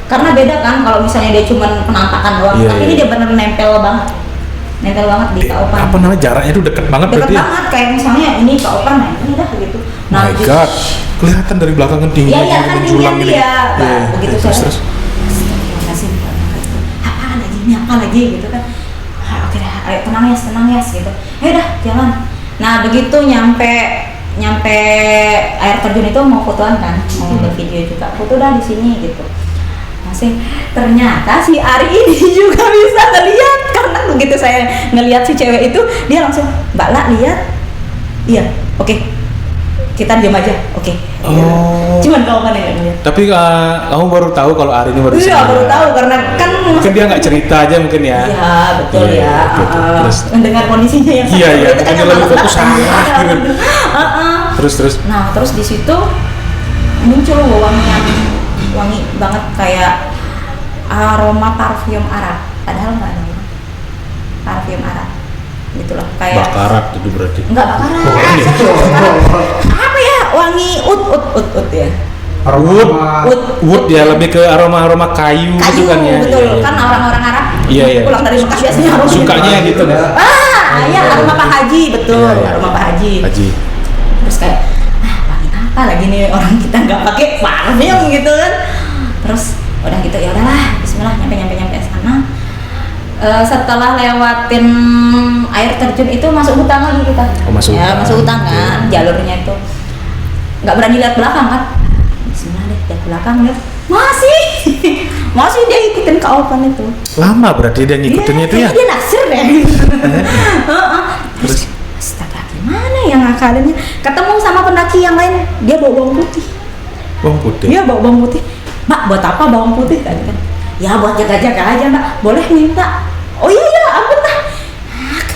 Karena beda kan kalau misalnya dia cuma penampakan doang, Iya, tapi iya. ini dia bener nempel banget di Kak Opan. Apa namanya, jaraknya itu deket banget Deket berarti ya? banget, kayak misalnya ini Kak Opan, nah ini dah gitu. My di- God, kelihatan dari belakang kan tinggi. Iya kan menjulang tinggian gini. dia. Iya, Begitu terus. Astagfirullahaladzim, apa lagi gitu kan. Oke dah, ayo tenang ya gitu. Ayo dah jalan. Nah begitu nyampe air terjun itu mau fotoan kan, mau video juga. Foto dah di sini gitu. Masih ternyata si Ari ini juga bisa ngeliat, karena begitu saya ngeliat si cewek itu, dia langsung Mbak La lihat. Iya, oke. Kita diam aja, oke. Oh. Cuman kau kan yang nggak ngeliat. Tapi kamu baru tahu kalau Ari ini baru Iya, sana. baru tahu karena kan Mungkin dia nggak cerita aja mungkin ya. Iya, betul Iya, ya. gitu. Terus Mendengar kondisinya yang Iya, iya, itu kan makanya yang lagi males fokus banget. sana, gitu. terus. Nah, terus di situ muncul wangi banget kayak aroma parfum Arab. Padahal nggak ada parfum Arab. Gitulah kayak Bakarat itu berarti. enggak bakaran. ini. Apa ya? Wangi ut ya. Wood ya, lebih ke aroma kayu, Kayu, gitu kan ya. betul. Iya, iya. Kan orang-orang Arab Iya, iya. pulang dari Mekah biasanya aroma Sukanya gitu kan. Iya, aroma Pak Haji, betul. Iya, iya. Aroma Pak Haji. Haji. Terus kayak wangi apa lagi nih, orang kita nggak pakai parfum gitu kan. Terus udah gitu ya udahlah, bismillah nyampe sana. Setelah lewatin air terjun itu masuk hutan lagi kita. Oh, masuk Ya, hutan. masuk hutan kan, jalurnya itu nggak berani lihat belakang kan. Bismillah deh, lihat belakang lihat. Masih dia ikutin Kak Opan itu. Lama berarti dia ngikutinnya itu ya. Kayaknya dia naksir deh. Terus Astaga, gimana yang ngakalinnya? Ketemu sama pendaki yang lain, dia bawa bawang putih. bawang putih. Dia bawa bawang putih. Mbak, buat apa bawang putih tadi kan? Ya buat jaga-jaga aja Mbak. Boleh minta? Oh iya, ampun dah.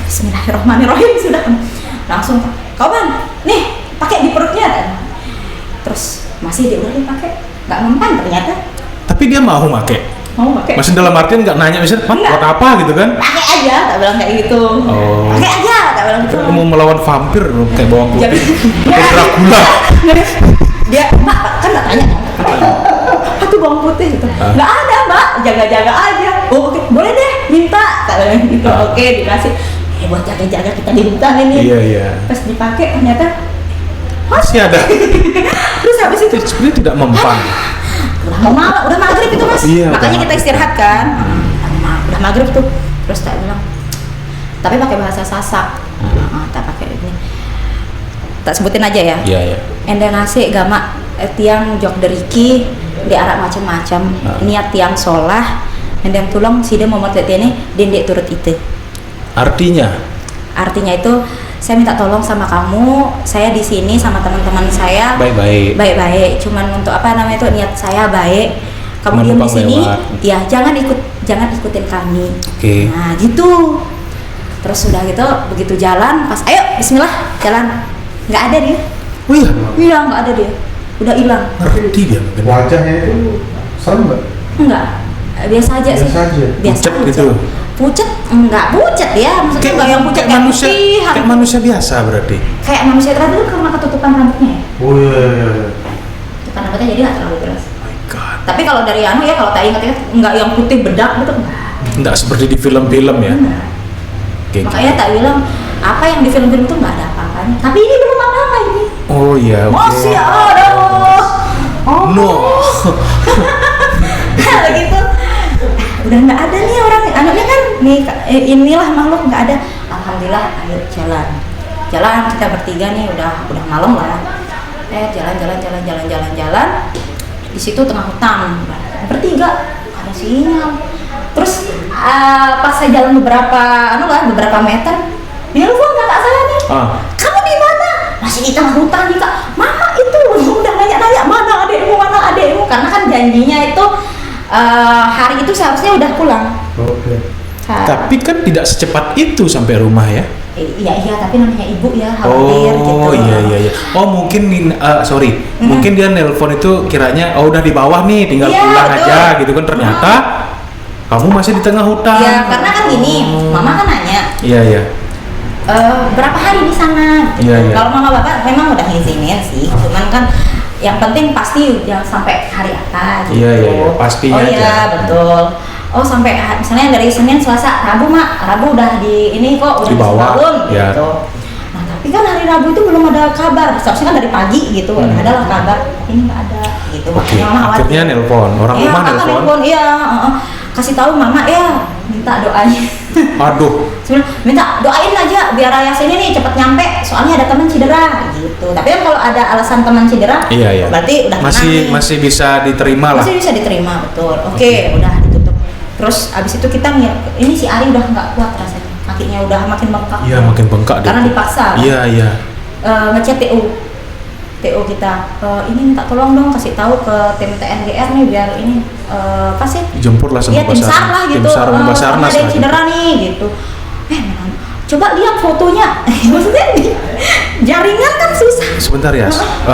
Bismillahirrahmanirrahim sudah. Langsung kawan, nih pakai di perutnya kan. Terus masih dia udah dipakai, nggak mempan ternyata. Tapi dia mau make. mau pakai. Maksud dalam artian nggak nanya misalnya, Enggak. buat apa gitu kan? Pakai aja, tak bilang kayak gitu. Oh. Pakai aja, tak bilang gitu. Kan mau melawan vampir kayak bawang putih, Jangan- kayak Dracula. Dia, Mbak, kan nggak tanya kan? Apa tuh bawang putih gitu? Nggak ada, Mbak, jaga-jaga aja. Oh, oke, boleh deh, minta. Tak bilang gitu, oke, dikasih. Buat jaga-jaga kita di hutan ini. Iya. Pas dipakai ternyata Masih ada. terus habis itu Itu sebenarnya tidak mempan. udah mau malam, udah maghrib itu Mas. Iya, Makanya udah kita istirahat kan. Udah maghrib tuh. Terus tak bilang, tapi pakai bahasa Sasak. Tak pakai ini. Tak sebutin aja ya. Iya. Enda nasi gama tiang jok deriki di arah macam-macam. Niat tiang solah. Enda yang tulung si dia mau lihat ini dendek turut itu. Artinya Artinya itu saya minta tolong sama kamu, saya di sini sama teman-teman saya baik-baik. baik-baik, cuman untuk apa namanya itu niat saya baik. Kamu diam di Menumpang sini, lewat. ya jangan ikutin kami. Oke. Nah gitu. Terus sudah gitu, begitu jalan, pas ayo Bismillah jalan, nggak ada dia. Oh iya. Iya nggak ada dia, udah hilang. Ngerti dia mungkin. Wajahnya itu serem nggak? Enggak, biasa aja sih. Biasa aja. Biasa Pucet aja. gitu. Pucet enggak pucet ya, maksudnya enggak yang pucet kayak manusia, putih, kayak manusia biasa berarti. kayak manusia terakhir itu karena ketutupan rambutnya ya. Oh iya. Ketutupan rambutnya jadi nggak terlalu jelas. Oh my god. Tapi kalau dari anu ya, kalau tak ingat-ingat enggak yang putih bedak gitu enggak. Nggak seperti di film-film ya. Enggak. Kayak Makanya gitu. tak bilang apa yang di film-film itu enggak ada apa-apanya. Tapi ini belum apa-apa ini. Oh iya. oke. Masih ada. Oh. No. Gitu. Udah nggak ada nih orang anaknya kan nih inilah makhluk nggak ada. Alhamdulillah ayo jalan kita bertiga nih udah malam lah. Jalan. Di situ tengah hutan bertiga ada sinyal. Terus pas saya jalan beberapa meter, nelfon kakak saya nih. Kamu di mana? Masih di tengah hutan nih kak. Mama itu udah nanya mana adekmu karena kan janjinya itu hari itu seharusnya udah pulang. Oke. Tapi kan tidak secepat itu sampai rumah ya. Iya, tapi namanya ibu ya khawatir gitu. Oh iya. Oh mungkin sorry, mungkin dia nelpon itu kiranya udah di bawah nih, tinggal Iya, pulang betul. aja gitu kan, ternyata kamu masih di tengah hutan. Iya, karena kan gini, mama kan nanya. Iya. Berapa hari di sana? Iya. Kalau mama bapak memang udah ngizinin sih, cuman kan yang penting pasti jangan sampai hari apa gitu. Iya, pastinya Oh iya, aja. betul. Oh sampai misalnya dari Senin, Selasa, Rabu Rabu udah di ini kok udah Di bawah, bangun ya. gitu. Nah tapi kan hari Rabu itu belum ada kabar. Seharusnya kan dari pagi gitu, ada lah kabar. Ini nggak ada gitu. Oke, Makanya mama khawatir. akhirnya nelpon. Orang Iya, rumah kakak nelpon. Iya, kasih tahu mama ya, minta doanya. Aduh, Sebenarnya minta doain aja biar Yasin ini cepet nyampe, soalnya ada teman cedera gitu. Tapi kan kalau ada alasan teman cedera, iya. berarti udah tenang nih. Masih bisa diterima lah. Masih bisa diterima, betul. Oke, udah ditutup. Terus abis itu kita ini si Ari udah nggak kuat rasanya, kakinya udah makin bengkak. Iya, makin bengkak deh. Karena dipaksa. Iya. Ngechat TO kita, ini minta tolong dong kasih tahu ke tim TNGR nih biar ini apa sih? Jemput lah sama Iya tim SAR lah gitu. Tim SAR sama Basarnas ada yang lah. cedera nih gitu. Coba lihat fotonya. Maksudnya jaringan kan susah. Sebentar ya,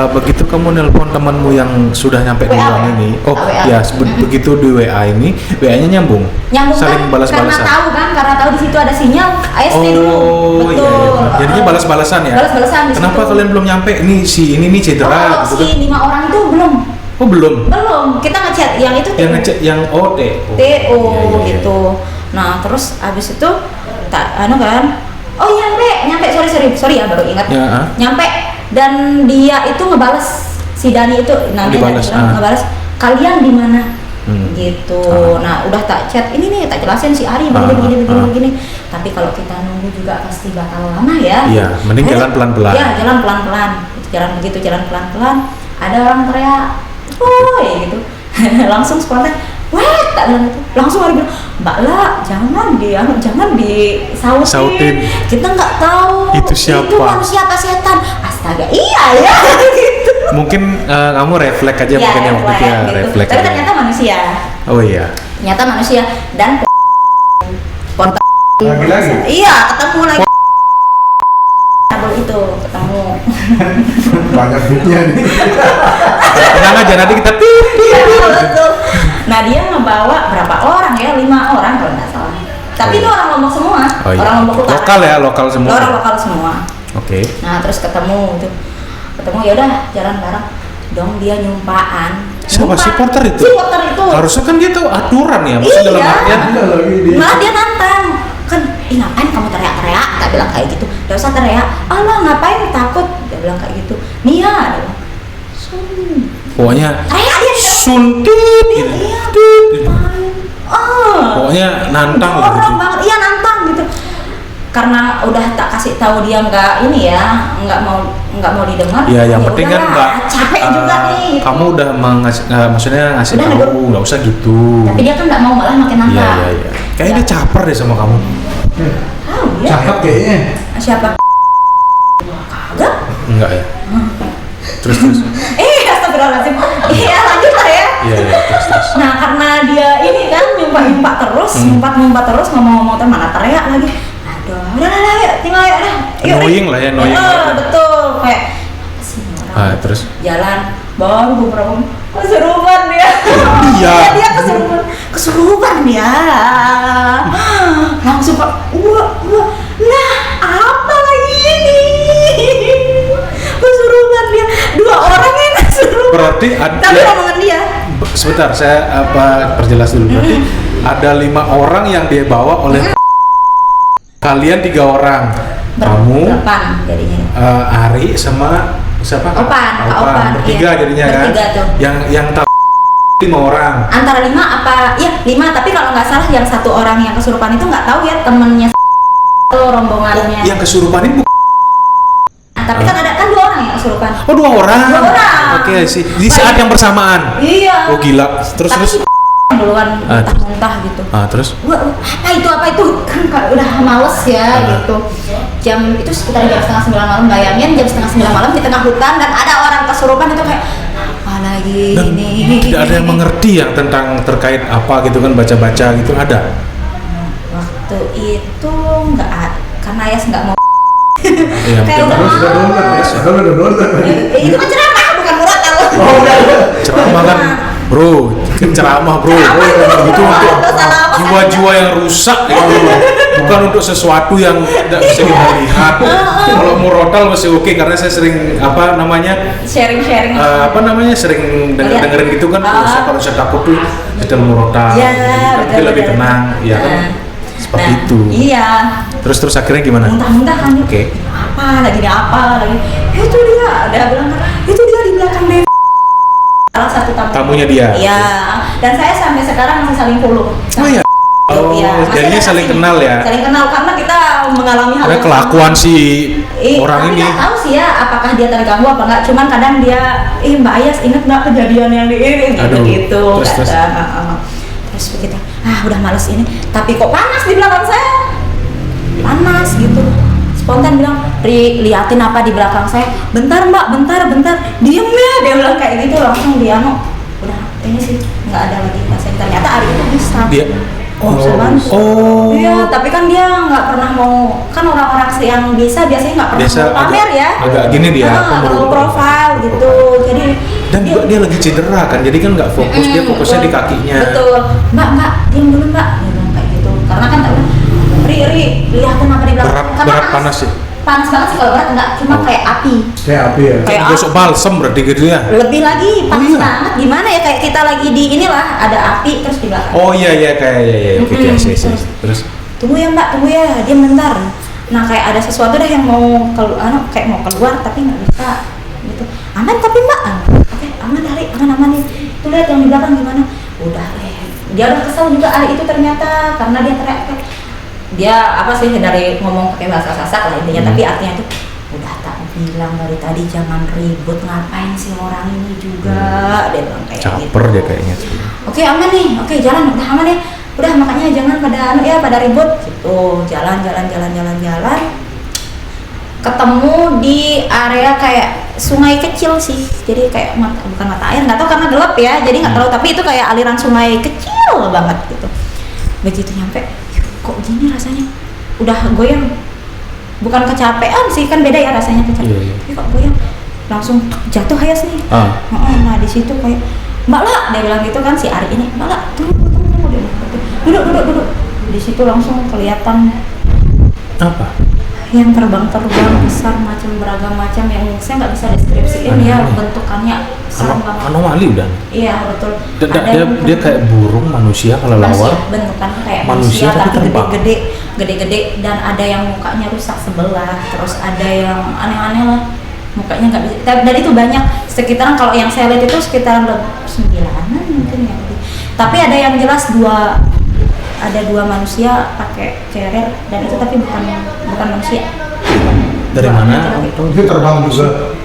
begitu kamu nelpon temanmu yang sudah nyampe di WA, ruang ini, WA. ya begitu di WA ini, WA-nya nyambung, Nyambung saling kan? balas-balasan. Karena tahu di situ ada sinyal, AST dulu. Oh iya. Jadinya balas-balasan ya. Balas-balasan di Kenapa situ. kalian belum nyampe? Ini si ini nih cedera Oh, gitu kan. si 5 orang itu belum. Oh belum. Kita ngechat yang itu Yang ngecek yang TO. TO Iya. gitu. Nah, terus abis itu oh nyampe sorry ya baru ingat. Ya, Nyampe dan dia itu ngebales si Dani itu Dibales, ngebales kalian di mana? Gitu. Ah. Nah, udah tak chat ini nih tak jelasin si Ari begini. Tapi kalau kita nunggu juga pasti bakal lama ya. Iya, mending jalan pelan-pelan. Iya, jalan pelan-pelan. Jalan pelan-pelan. Ada orang teriak, "Woi!" gitu. Langsung spontan, "Weh!" tak bilang itu. Langsung Ari bilang, "Mbak La, jangan disautin. Kita nggak tahu Itu siapa? Itu manusia apa setan?" Astaga, iya ya gitu. Mungkin kamu refleks aja Iya, mungkin yang waktu itu ya, gitu. refleks Tapi aja. ternyata manusia. Oh iya. Ternyata manusia dan Lagi-lagi? Iya, ketemu lagi. Itu tuh ketemu. Banyak duitnya nih. Tenang aja nanti kita Iya, betul. Nah dia ngebawa berapa orang ya? 5 orang kalau nggak salah. Tapi itu orang Lombok semua, Oh, iya. orang Lombok Utara. Lokal ya, lokal semua. Orang lokal semua. Oke. Nah terus ketemu ya udah jalan bareng. Dong dia nyumpaan. Siapa? Supporter itu? Supporter itu. Harusnya kan dia tahu aturan ya, maksudnya dalam Iya. artian Ada lagi di. Malah dia nantang kan, ih ngapain kamu teriak-teriak? Tak bilang kayak gitu. Gak usah teriak. Alah ngapain takut? Dia bilang kayak gitu. Nia, dia bilang. pokoknya Teriak dia. suntit gitu. Iya. Tit, gitu. Oh. Pokoknya nantang lah Orang gitu. banget, iya nantang gitu. Karena udah tak kasih tahu dia nggak ini ya, nggak mau didengar. Ya yang penting kan udahlah, nggak capek juga nih. Gitu. kamu udah maksudnya ngasih Udah, tahu nggak usah gitu. Tapi dia kan nggak mau, malah makin Iya nantang. iya iya. Kayaknya dia caper deh sama kamu. Tahu dia. Cakep kayaknya. Siapa? Kagak. Enggak ya. Terus. Astagfirullahaladzim. Iya lanjut lah ya. Iya iya terus. Nah karena dia ini kan nyumpat terus, nyumpat terus ngomong-ngomong terus mana teriak lagi. Aduh, udah lah, yuk tinggal yuk dah. Yuk, Annoying lah ya, annoying banget. betul kayak apa sih ini orang? Ah, terus? Jalan baru beberapa kesurupan dia. Iya. Dia kesurupan dia. Langsung pak, wah, nah apa lagi ini? Kesurupan dia, 2 orang yang kesurupan. Berarti Tapi omongan dia. Sebentar, saya perjelas dulu. Berarti ada 5 orang yang dia bawa oleh kalian 3 orang. Kamu, Berdepan jadinya. Ari sama siapa? Opan, Kak Opan, bertiga iya. jadinya kan. Bertiga tuh. Yang tak 5 orang. Antara 5 apa? Iya 5, tapi kalau nggak salah yang 1 orang yang kesurupan itu nggak tahu ya temennya atau rombongannya. Yang kesurupan ini Nah, tapi kan ada kan 2 orang yang kesurupan. Oh 2 orang. 2 orang. Oke sih. Di saat yang bersamaan. Iya. Oh gila. Terus Tapi terus. si duluan Ah, terus. muntah gitu. Terus. Wah, apa itu kan udah males ya gitu. Jam itu sekitar jam 8:30 malam, bayangin jam 8:30 malam di tengah hutan dan ada orang kesurupan itu kayak apa lagi Dan ini. tidak ada yang mengerti yang tentang terkait apa gitu kan, baca-baca gitu ada. Waktu itu nggak ada, karena Ayas nggak mau. Iya, Kayak mungkin udah Terus udah download. itu kan ceramah bukan murotal. Oh udah. ceramah kan bro, ceramah bro, itu untuk Salah apa? jiwa-jiwa yang rusak itu, bukan untuk sesuatu yang tidak bisa kita lihat. Kalau murotal masih oke karena saya sering Sharing. sering Lihat. dengerin gitu kan. Kalau saya takut tuh sedang murotal, Ya, tapi betul, lebih betul. tenang, ya kan Nah, seperti nah, itu. Iya. Terus akhirnya gimana? Muntah-muntah kan. Oke. Apa lagi itu dia bilang kan itu dia di belakang dia. Salah satu Tamunya dia. Iya. Dan saya sampai sekarang masih saling follow. Oh ya. Oh, Iya, masih jadinya ada saling kasih. kenal ya. Saling kenal karena kita mengalami hal Karena yang kelakuan sama. si orang Tapi ini. nggak tahu sih ya apakah dia terganggu apa enggak. Cuman kadang dia, Mbak Ayas inget nggak kejadian yang di ini Aduh, gitu. terus. Terus begitu. Udah males ini. Tapi kok panas di belakang saya? Panas gitu. Spontan bilang, Ri, liatin apa di belakang saya. Bentar mbak, bentar. Diem ya, dia bilang kayak gitu. Langsung dia udah ini sih nggak ada lagi pasien. Ternyata Ari itu bisa. Dia Bisa bantu. Oh. Iya, tapi kan dia nggak pernah mau, kan orang-orang yang bisa biasanya nggak pernah Biasa mau pamer ya. agak gini dia, mau profil gitu. Jadi Dan juga dia lagi cedera kan, jadi kan nggak fokus, dia fokusnya betul. di kakinya. Betul. Mbak, diam dulu mbak. Dia bilang kayak gitu. Karena kan tak Ri, lihatin apa di belakang. Karena Berat panas sih. Panas banget sih kalau berat enggak, cuma Oh. kayak api. Kayak api ya. Kayak Gosok balsem berarti gitu ya. Lebih lagi panas iya. banget. Gimana ya kayak kita lagi di inilah ada api terus di belakang. Oh iya kayak oke terus. Tunggu ya mbak, tunggu ya, diam bentar. Nah kayak ada sesuatu deh yang mau kayak mau keluar tapi nggak bisa gitu. Aman tapi mbak, oke aman Ari, aman nih. Tuh lihat yang di belakang gimana? Udah dia udah kesel juga Ari itu ternyata karena dia teriak. Dia apa sih dari ngomong pakai bahasa Sasak lah intinya, tapi artinya itu udah tak bilang dari tadi jangan ribut, ngapain sih orang ini juga, dia bilang kayak gitu. Caper dia kayaknya. Oke aman nih, oke jalan udah aman ya, udah makanya jangan pada ribut gitu, jalan ketemu di area kayak sungai kecil sih, jadi kayak bukan mata air, nggak tahu karena gelap ya, jadi nggak tahu, tapi itu kayak aliran sungai kecil banget gitu. Begitu nyampe, kok gini rasanya, udah goyang bukan kecapean sih, kan beda ya rasanya kecapean. Iya. Kok goyang, langsung jatuh hayas nih. Nah di situ kayak Mbak La, dia bilang gitu kan si Ari ini, Mbak La duduk. Di situ langsung kelihatan Apa? yang terbang besar beragam macam yang saya nggak bisa deskripsiin ya, bentukannya serem banget. Anomali udah. Iya betul. Dia kayak burung manusia kalau lawar. Bentukannya kayak Manusia tapi tapi terbang. gede-gede dan ada yang mukanya rusak sebelah, terus ada yang aneh-aneh lah, mukanya nggak bisa. Dan itu banyak sekitaran, kalau yang saya lihat itu sekitaran 9-an mungkin ya. Tapi ada yang jelas ada dua manusia pakai carrier dan itu tapi bukan manusia. Dari mana? Itu terbang juga.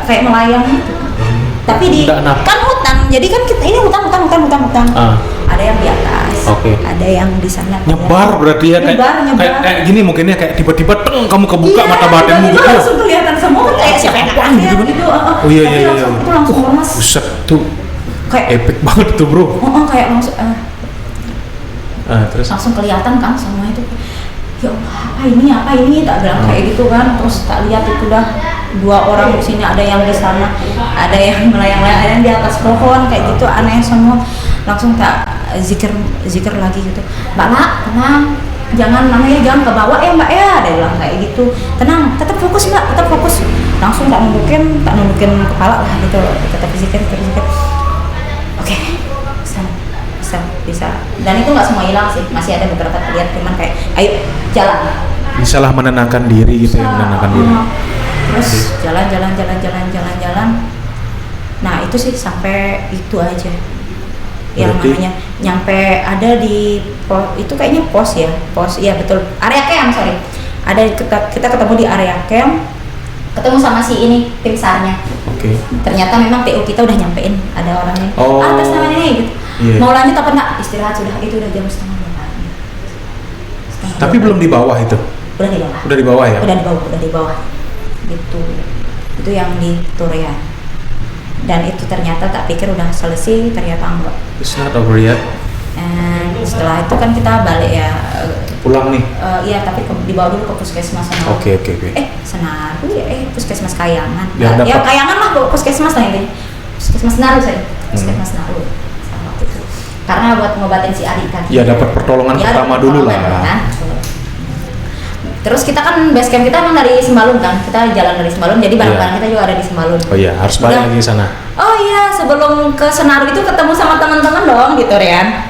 Kayak melayang gitu. Tapi di kan hutan, jadi kan kita ini hutan. Ada yang di atas, ada yang di sana. Nyebar berarti ya, nyebar. kayak gini mungkinnya, kayak tiba-tiba kamu kebuka mata batinmu gitu. Langsung kelihatan semua kayak siapa yang gitu kan? gitu. Oh iya. Itu langsung lemas. Buset tuh. Kayak Epic banget tuh, Bro. kayak langsung Terus langsung kelihatan kan semua itu. Ya Allah, apa ini tak bilang kayak gitu kan. Terus tak lihat itu dah 2 orang di sini, ada yang di sana, ada yang melayang-layang, ada yang di atas pohon kayak gitu, aneh semua. Langsung tak zikir lagi gitu. Mbak La, tenang, jangan ke bawah ya Mbak ya, dia bilang kayak gitu. Tenang, tetap fokus Mbak, tetap fokus. Langsung tak nundukin kepala lah gitu, tetap zikir. Oke, bisa. Dan itu nggak semua hilang sih, masih ada beberapa terlihat, cuman kayak ayo jalan. bisalah menenangkan diri gitu ya, menenangkan diri. Terus jalan. Nah itu sih sampai itu aja. Yang Berarti namanya nyampe ada di itu kayaknya pos, iya betul, area camp, sorry. Ada kita ketemu di area camp, ketemu sama si ini tim SAR-nya. Ternyata memang TU kita udah nyampein, ada orangnya. Atas namanya nih gitu. Mau lanjut apa enggak? Istirahat sudah, itu udah jam 1:30 pagi. Tapi belum di bawah itu. Udah di bawah. Udah di bawah ya? Udah di bawah. Gitu. Itu yang di Turian. Dan itu ternyata tak pikir udah selesai, ternyata enggak. It's not over yet. Setelah itu kan kita balik ya. Pulang nih. Iya, tapi dibawa dulu ke puskesmas sana. Oke. Senaru ya, puskesmas Kayangan. Ya, Ya Kayangan lah, puskesmas lah intinya. Puskesmas Senaru saya. Puskesmas Senaru. Sama waktu itu. Karena buat ngobatin si Ari tadi. Ya dapat pertolongan pertama dulu lah. Kan? Terus kita kan base camp kita emang dari Sembalun kan, kita jalan dari Sembalun, jadi barang-barang kita juga ada di Sembalun. Oh iya, harus balik lagi ke sana. Oh iya, sebelum ke Senaru itu ketemu sama teman-teman dong gitu Rian.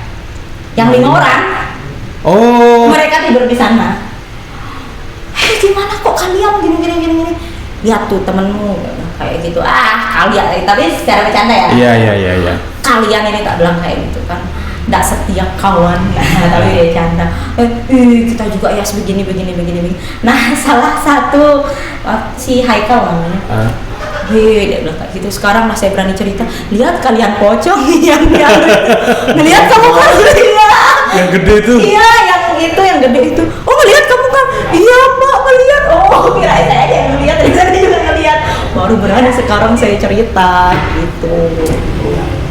Yang 5 orang. Oh. Mereka tidur di sana. Gimana kok kalian gini. Lihat tuh temenmu kayak gitu. Kalian, tapi secara bercanda ya. Iya. Kalian ini tak bilang kayak gitu kan. Nggak setia kawan, tapi dia canda. Kita juga ya begini. Nah salah satu si Haikal namanya. Dia bilang kayak gitu. Sekarang lah saya berani cerita. Lihat kalian pocong yang ngelihat kamu kan Yang gede itu. Iya, yang gede itu. Oh ngelihat kamu kan? Iya Mbak ngelihat. Oh kirain saya aja yang ngelihat, saya juga ngelihat. Baru berani sekarang saya cerita gitu.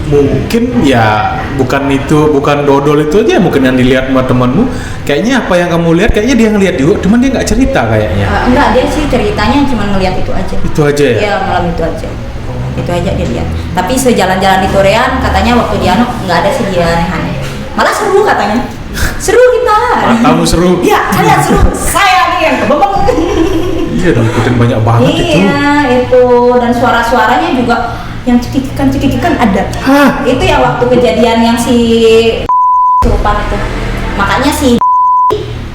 Mungkin ya bukan dodol itu aja mungkin yang dilihat sama temanmu. Kayaknya apa yang kamu lihat kayaknya dia ngelihat juga, cuman dia nggak cerita kayaknya. Enggak, dia sih ceritanya cuma ngelihat itu aja. Itu aja ya? Iya, malam itu aja. Itu aja dia lihat. Tapi sejalan-jalan di Turian katanya waktu dia nggak ada sih dia aneh-aneh. Malah seru katanya. Seru kita. Matamu seru. Iya, kalian seru. Saya nih yang kebebeng. Iya, ngikutin banyak banget itu. Iya, itu dan suara-suaranya juga yang cekikikan ada. Itu yang waktu kejadian yang si surupan itu. Makanya si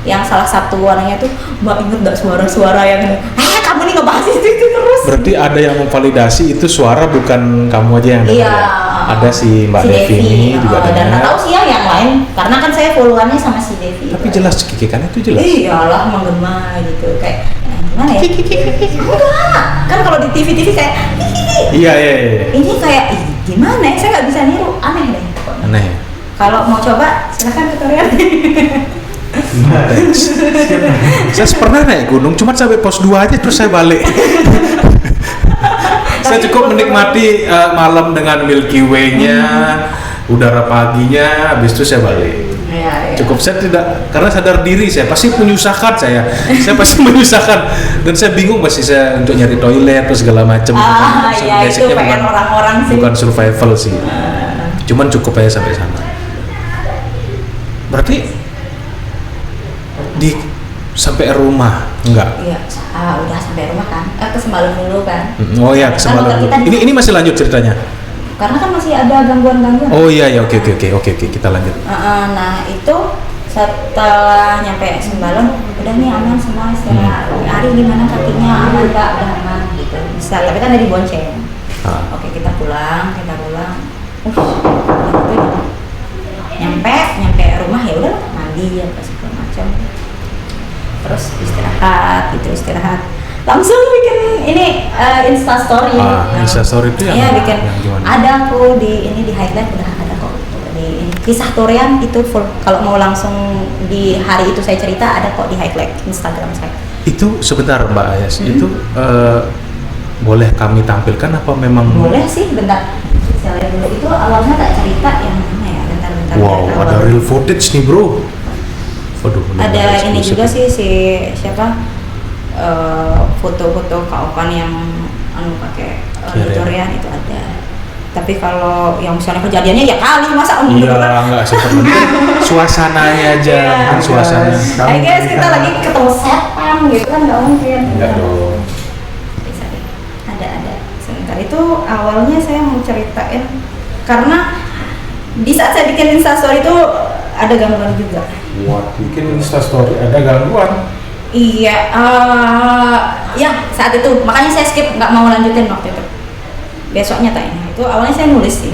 yang salah satu warnanya tuh, Mbak inget gak suara-suara yang kamu nih ngebahas itu terus. Berarti ada yang memvalidasi itu suara bukan kamu aja yang dengar. Iya. Ya? Ada si Mbak Devi ini juga dengar. Dan nggak tahu sih yang lain, karena kan saya followannya sama si Devi. Tapi jelas cekikikan itu jelas. Iyalah menggema gitu kayak gimana ya? Enggak, kan kalau di TV kayak Iya. Ini kayak gimana ya? Saya nggak bisa niru, aneh deh. Aneh ya? Kalau mau coba silahkan ke Turian. Saya pernah naik gunung, cuma sampai pos 2 aja terus saya balik. Saya cukup menikmati malam dengan Milky Way-nya, udara paginya, habis itu saya balik. Iya. cukup. Saya tidak, karena sadar diri saya pasti menyusahkan saya pasti menyusahkan dan saya bingung pasti saya untuk nyari toilet atau segala macam. Iya itu pengen orang-orang sih. Bukan survival sih, cuman cukup aja sampai sana. Berarti sampai rumah enggak? Iya, udah sampai rumah kan. Ke Sembalun dulu kan. Oh iya, ke Sembalun. Ini masih lanjut ceritanya. Karena kan masih ada gangguan-gangguan. Oh iya ya, oke kita lanjut. Nah itu setelah nyampe Sembalun udah nih aman semua istirahat. Ari gimana kakinya, aman nggak? Udah aman gitu. Bisa, tapi kan dari bonceng. Oke kita pulang. Nyampe rumah ya udah mandi apa segala macam. Terus istirahat. Langsung bikin ini Instastory. Instastory itu yang bikin. Yang gimana? Ada aku di highlight udah ada kok di ini. Kisah Torian itu full. Kalau mau langsung di hari itu saya cerita ada kok di highlight Instagram saya. Itu sebentar Mbak Ayas, itu boleh kami tampilkan apa memang? Boleh sih, bentar. Saya lihat dulu. Itu awalnya tak cerita yang mana ya? Bentar. Wow, ada real footage nih bro. Waduh, ada ini juga sih si siapa? Foto-foto Kak Opan yang pakai Torian itu ada. Tapi kalau yang misalnya kejadiannya ya kali masa enggak seperti suasananya aja, bukan suasana. Guys, kita lagi ketemu setan gitu kan nggak mungkin. Enggak dong. Bisa deh. Ada. Sebentar itu awalnya saya mau ceritain karena di saat saya bikin Instastory itu ada gangguan juga. Wah, bikin Instastory ada gangguan. Iya, ya saat itu makanya saya skip nggak mau lanjutin waktu itu. Besoknya tanya itu awalnya saya nulis sih,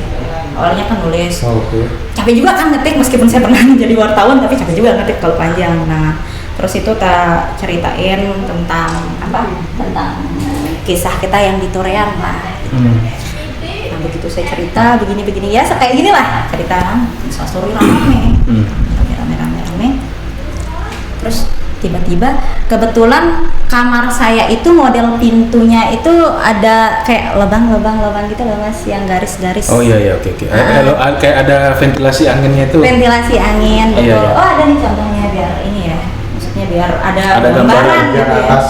awalnya kan nulis. Oke. Capek juga kan ngetik meskipun saya pernah jadi wartawan tapi capek juga ngetik kalau panjang. Nah terus itu tak ceritain tentang tentang kisah kita yang di Torian lah. Nah begitu saya cerita begini ya kayak gini lah cerita Instastory rame. Terus tiba-tiba kebetulan kamar saya itu model pintunya itu ada kayak lubang-lubang gitu loh Mas, yang garis-garis. Oh iya oke. Kayak ada ventilasi anginnya itu. Ventilasi angin betul. Iya. Oh ada nih contohnya biar ini ya. Maksudnya biar ada gambaran gitu ya. Atas,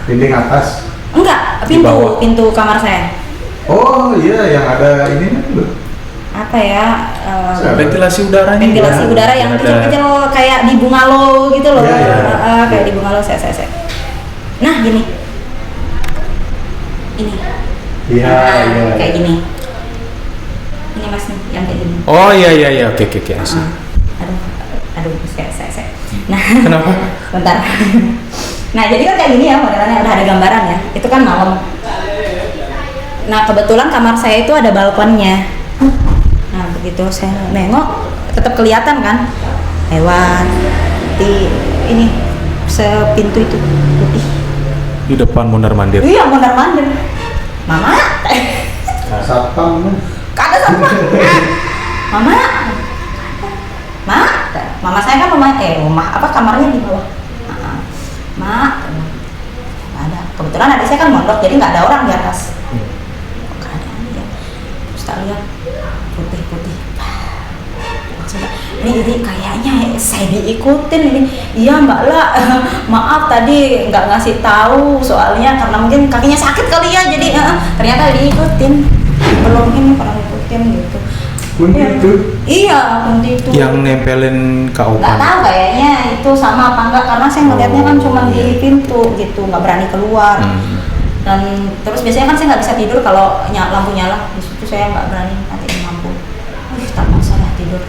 dinding atas. Enggak, pintu kamar saya. Oh iya yang ada ini tuh. Apa ya? Ventilasi udaranya. Ventilasi udara yang kecil-kecil kayak di bungalow gitu loh. Iya. Kayak di bungalow saya. Nah gini. Ini. Iya. Kayak gini. Ini Mas nih yang kayak gini. Oh iya oke asik. Aduh saya. Nah. Kenapa? Bentar. Nah jadi kan kayak gini ya modelannya udah ada gambaran ya. Itu kan malam. Nah kebetulan kamar saya itu ada balkonnya. Nah begitu saya nengok tetap kelihatan kan hewan di ini sepintu itu putih Di depan mondar-mandir. iya mondar-mandir mama Satpam. kata satpam mama saya kan rumah kamarnya di bawah ada kebetulan adik saya kan mondok jadi nggak ada orang di atas terus tak lihat putih ini jadi kayaknya saya diikutin ini. Iya mbak lah maaf tadi nggak ngasih tahu soalnya karena mungkin kakinya sakit kali ya jadi ternyata diikutin belum ngikutin gitu. Kunti itu? Iya kunti itu Yang nempelin Kak Opan. nggak tahu kayaknya itu sama apa enggak karena saya ngeliatnya kan cuma di pintu gitu nggak berani keluar. Dan terus biasanya kan saya nggak bisa tidur kalau lampu nyala, di situ saya nggak berani matiin lampu. Terpaksa tidur.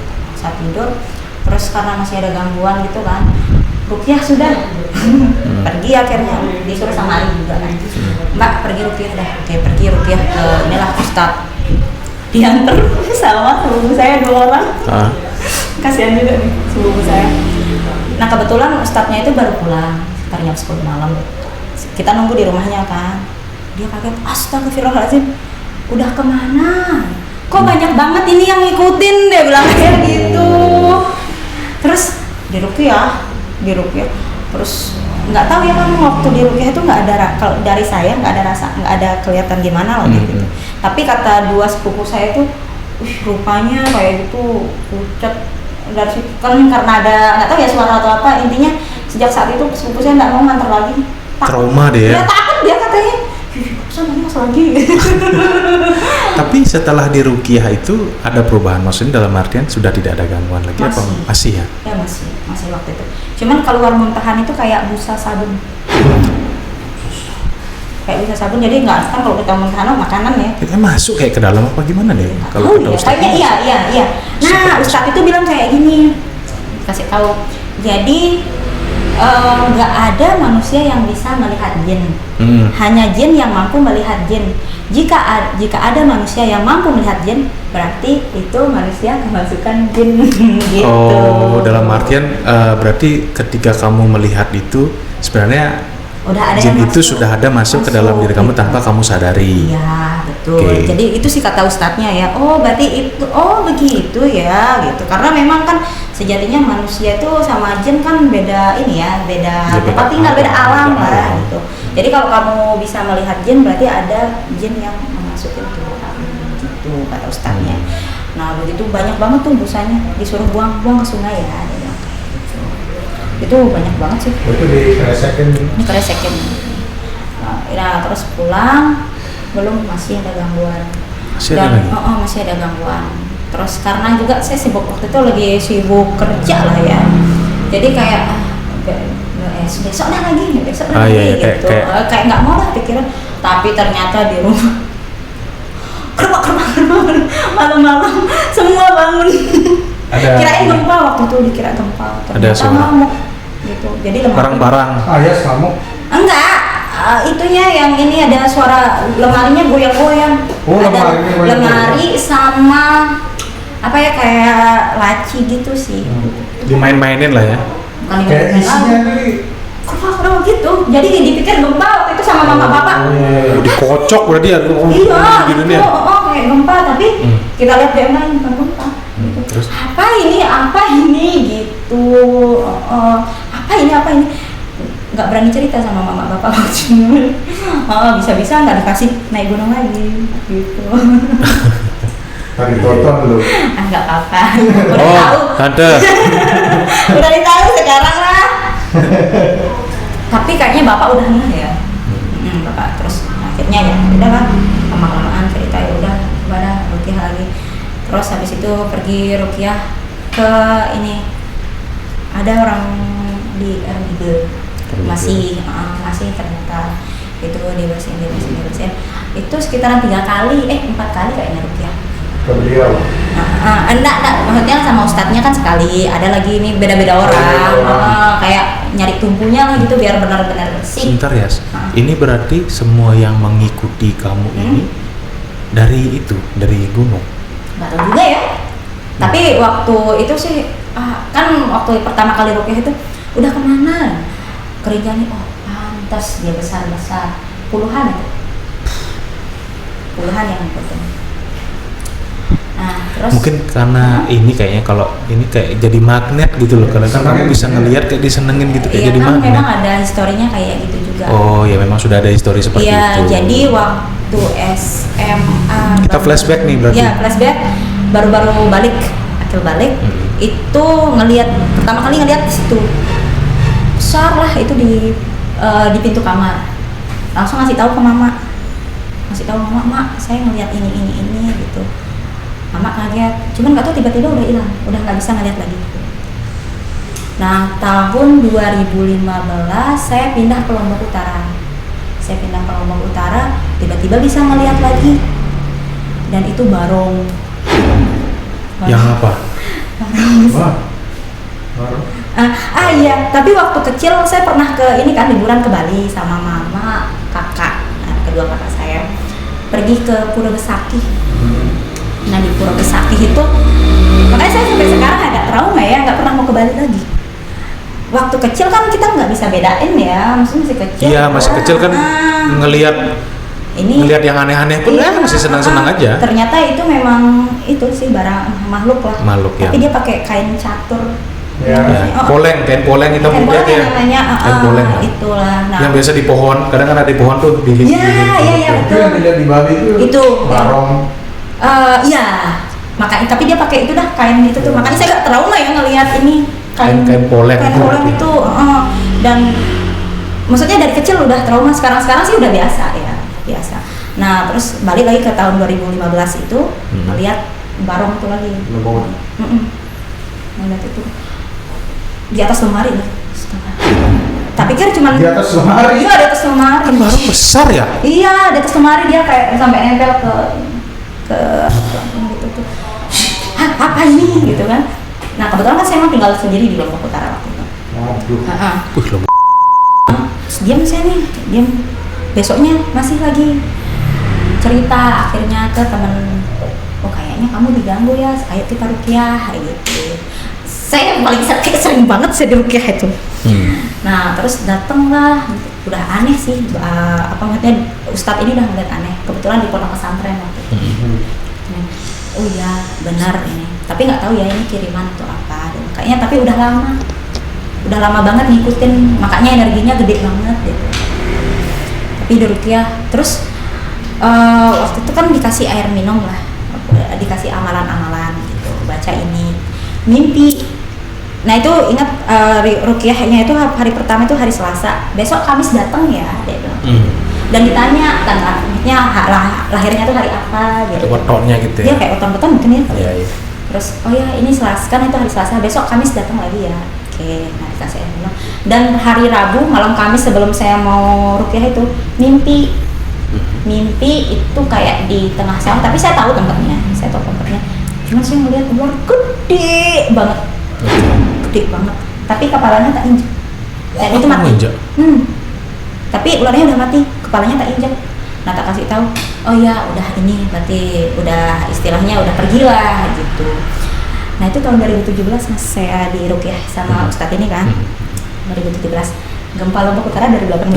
Terus karena masih ada gangguan gitu kan, Rukiah sudah pergi akhirnya disuruh sama Ali juga kan. Mbak pergi Rukiah dah, oke pergi Rukiah ke inilah Ustadz. Diantar sama sepupu saya 2 orang. Kasihan juga nih sepupu saya. Nah kebetulan Ustadznya itu baru pulang sekitar jam 10 malam. Kita nunggu di rumahnya kan, dia kaget, astagfirullahaladzim udah kemana? Kok banyak banget ini yang ngikutin, dia bilang kayak gitu. Terus di Rukiah, terus nggak tahu ya kan waktu di Rukiah itu nggak ada, kalau dari saya nggak ada rasa, nggak ada kelihatan gimana loh gitu. Tapi kata 2 sepupu saya itu, rupanya kayak gitu pucat, dari situ kan karena ada nggak tahu ya suara atau apa, intinya sejak saat itu sepupu saya nggak mau nganter lagi. Trauma deh ya. Ya takut dia katanya. Sana mas lagi. Tapi setelah diruqyah itu ada perubahan, maksudnya dalam artian sudah tidak ada gangguan lagi apa masih ya? Ya masih waktu itu. Cuman keluar muntahan itu kayak busa sabun. Kayak busa sabun, jadi nggak kan kalau kita muntahan makanan ya. Kita masuk kayak ke dalam apa gimana deh? Kalau kata Ya, Ustaz. kayaknya iya. Nah, Ustadz itu bilang kayak gini, kasih tahu. Jadi nggak ada manusia yang bisa melihat jin. Hanya jin yang mampu melihat jin. Jika ada manusia yang mampu melihat jin, berarti itu manusia kemasukan jin. Gitu. Oh, dalam artian berarti ketika kamu melihat itu sebenarnya udah ada jin yang itu sudah ada masuk ke dalam diri kamu gitu. tanpa kamu sadari. Iya, betul. Oke. Jadi itu sih kata ustadznya ya. Oh, berarti itu, oh begitu ya, gitu. Karena memang kan sejatinya manusia itu sama jin kan beda ini ya, beda Ya, beda tempat tinggal, beda alam beda lah alam. gitu. Jadi kalau kamu bisa melihat jin, berarti ada jin yang memasuki tubuh kamu, gitu kata ustadznya. Nah, begitu banyak banget tuh busanya, disuruh buang ke sungai ya. Dia bilang kayak gitu. Itu banyak banget sih. Itu dikeresekin. Ini keresekin. Nah, terus pulang belum masih ada gangguan. Masih ada lagi? Masih ada gangguan. Terus karena juga saya sibuk waktu itu lagi sibuk kerja lah ya. Jadi kayak besok dah lagi gitu. Kayak nggak mau lah pikiran. Tapi ternyata di rumah kerma malam-malam semua bangun. Kirain gempa waktu itu, dikira gempa. Ada suara. Ngamuk gitu. Jadi Barang-barang. Ayas kamu. Enggak, itunya yang ini ada suara lemarinya goyang-goyang. Oh, Ada lemarinya goyang-goyang. lemari sama apa ya kayak laci gitu sih. Dimain-mainin lah ya. Bukan Kayak dimainin isinya lagi. nih. Kerma gitu. Jadi dipikir gempa waktu itu sama mama bapak. Oh, dikocok berarti ya. Iya, Gitu gitu. ya. Kayak gempa tapi kita lihat dia main bukan gempa. Gitu. Terus? Apa ini gitu. Apa ini? Nggak berani cerita sama mama bapak waktu itu. Bisa-bisa nggak dikasih naik gunung lagi gitu. Tadi tonton lu. Nggak apa-apa. Udah Oh, tahu. ada. Udah ditahu sekarang lah. Tapi kayaknya bapak udah ngeh ya. Bapak terus akhirnya ya udah kan lama-lamaan cerita ya udah pada ruqyah lagi. Terus habis itu pergi ruqyah ke ini ada orang di RMIG masih ternyata itu dibersihin itu sekitaran 4 kali kayaknya ruqyah Ke beliau. enggak maksudnya sama ustadznya kan sekali, ada lagi ini beda-beda orang. Kayak nyari tumpunya lah gitu biar benar-benar bersih. Sebentar ya. Ini berarti semua yang mengikuti kamu ini dari gunung. Nggak tahu juga ya. Tapi waktu itu sih kan waktu pertama kali ruqyah itu udah kemana? Kerinjani, oh pantas dia besar-besar. Puluhan yang ikutin. Nah, terus Mungkin karena ini kayaknya kalau ini kayak jadi magnet gitu loh. Karena kan kamu bisa ngelihat kayak disenengin gitu kayak iya jadi kan magnet. memang ada historinya kayak gitu juga. Oh ya memang sudah ada histori seperti Iya, itu. jadi waktu SMA Kita flashback nih berarti. Iya, flashback baru-baru akhir balik itu pertama kali ngelihat di situ. Besar lah itu di pintu kamar. Langsung ngasih tahu ke mama. Mak, saya ngelihat ini gitu. Mama kaget, cuman nggak tahu tiba-tiba udah hilang, udah nggak bisa ngeliat lagi. Nah, tahun 2015 saya pindah ke Lombok Utara. Tiba-tiba bisa ngeliat lagi. Dan itu barong. Yang apa? Wah. Iya, tapi waktu kecil saya pernah ke ini kan liburan ke Bali sama mama, kakak, kedua kakak saya pergi ke Pura Besakih. Nah di Pura Besakih itu, makanya saya sampai sekarang agak trauma ya, nggak pernah mau ke Bali lagi. Waktu kecil kan kita nggak bisa bedain ya, maksudnya masih kecil. Iya masih kecil kan ngelihat yang aneh-aneh pun masih senang-senang aja. Ternyata itu memang itu sih barang makhluk lah. Tapi yang dia pakai kain catur. Ya. kain poleng kita Kain punya poleng ya. namanya. Kain poleng. Itulah. Nah, yang biasa di pohon, kadang kan ada di pohon tuh di Iya, Itu yang tidak di Bali itu. Itu. Barong. Iya. makanya tapi dia pakai itu dah kain itu tuh, makanya saya gak trauma ya ngelihat ini Kain poleng kain itu poleng berarti. itu dan maksudnya dari kecil udah trauma, sekarang sih udah biasa ya, biasa. Nah terus balik lagi ke tahun 2015 itu melihat barong itu lagi. Lebong. Melihat itu di atas lemari nih. Tapi kan cuman Di atas lemari? Iya, di atas lemari. Kan barang besar ya? Iya, di atas lemari dia kayak sampai nempel ke pelafon gitu tuh. Hah, apa ini gitu kan? Nah kebetulan kan saya emang tinggal sendiri di Lombok Utara waktu itu. Waduh. Loh. Terus diam saya nih, diam. Besoknya masih lagi cerita akhirnya ke temen, oh kayaknya kamu diganggu ya, ayo kita ruqyah gitu. Saya paling sering banget saya di ruqyah itu. Nah terus dateng lah, udah aneh sih, apa maksudnya Ustadz ini udah ngeliat aneh, kebetulan di pondok pesantren waktu itu. Oh iya benar ini, tapi nggak tahu ya ini kiriman atau apa, dan kayaknya tapi udah lama banget ngikutin, makanya energinya gede banget gitu. Tapi di ruqyah terus waktu itu kan dikasih air minum lah, dikasih amalan-amalan gitu, baca ini, mimpi. Nah itu ingat ruqyahnya itu hari pertama itu hari Selasa, besok Kamis datang ya dia bilang. Dan ditanya tanggalnya lahirnya tuh hari apa gitu. Wetonnya gitu ya? Dia kayak weton-weton mungkin ya. Iya, iya. Terus oh ya ini Selasa, kan itu hari Selasa, besok Kamis datang lagi ya. Oke, nah dikasih air minum. Dan hari Rabu malam Kamis sebelum saya mau ruqyah itu mimpi itu kayak di tengah sawah, tapi saya tahu tempatnya, cuma saya melihat ular gede banget, tapi kepalanya tak injek, dan itu mati. Tapi ularnya udah mati, kepalanya tak injek. Nah tak kasih tahu, oh ya udah ini berarti udah istilahnya udah pergilah gitu. Nah itu tahun 2017 mas saya di ruqyah sama Ustadz ini kan, 2017 gempa Lombok Utara 2018.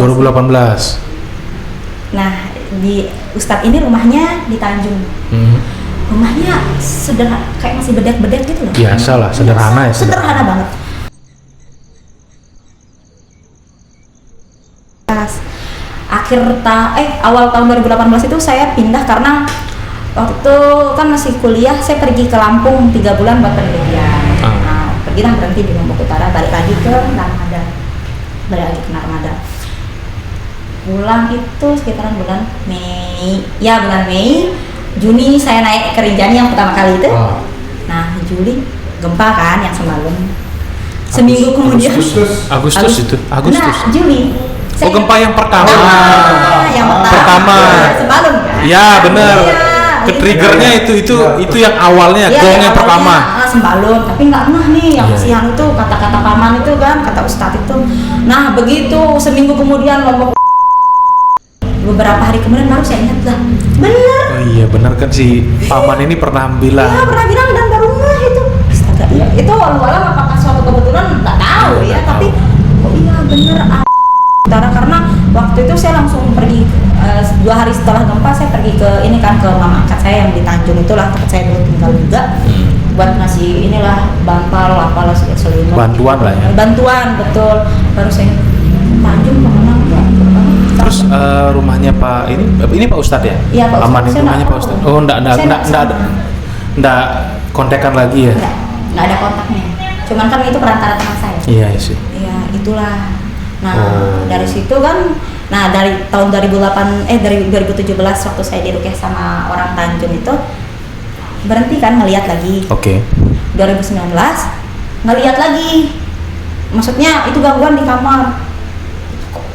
Nah di Ustadz ini rumahnya di Tanjung. Rumahnya sederhana, kayak masih bedek-bedek gitu loh. Biasa lah, sederhana ya. Sederhana banget. Awal tahun 2018 itu saya pindah karena waktu itu kan masih kuliah, saya pergi ke Lampung 3 bulan buat penelitian. Nah, pergi dan berhenti di Lombok Utara, balik lagi ke Narmada. Pulang itu sekitaran bulan Mei. Juni saya naik ke Rinjani yang pertama kali itu. Nah, Juli gempa kan yang semalam. Seminggu kemudian Agustus itu. Nah, Juli. Gempa yang pertama. Yang pertama. Semalam. Ya, benar. Triggernya itu yang awalnya, gong yang pertama. Sembalun, tapi nggak ngeh nih yang kasihan itu kata-kata paman itu kan, kata Ustadz itu. Nah, begitu seminggu kemudian Lombok, beberapa hari kemudian baru saya ingat lah. Bener. Oh iya, benar kan si paman ini pernah bilang. Iya, pernah bilang dan baru ngeh itu. Astaga, iya. Itu walau apakah suatu kebetulan nggak tahu ya, tapi oh iya bener. Utara karena waktu itu saya langsung pergi 2 hari setelah gempa saya pergi ke ini kan ke mama angkat saya yang di Tanjung itulah tempat saya dulu tinggal juga buat ngasih inilah bantal apalah selimut bantuan lah ya. Bantuan betul, baru saya Tanjung kemana enggak. Terus rumahnya Pak ini Pak Ustadz ya? Iya Pak Ustadz. Aman itu rumahnya Pak Ustadz. Oh enggak kontekan lagi ya? Enggak ada kontaknya. Cuman kan itu perantara teman saya. Iya sih. Iya itulah. Nah dari situ kan, nah dari tahun 2017 waktu saya di ruqyah sama orang Tanjung itu berhenti kan ngelihat lagi. Oke. 2019 ngelihat lagi, maksudnya itu gangguan di kamar.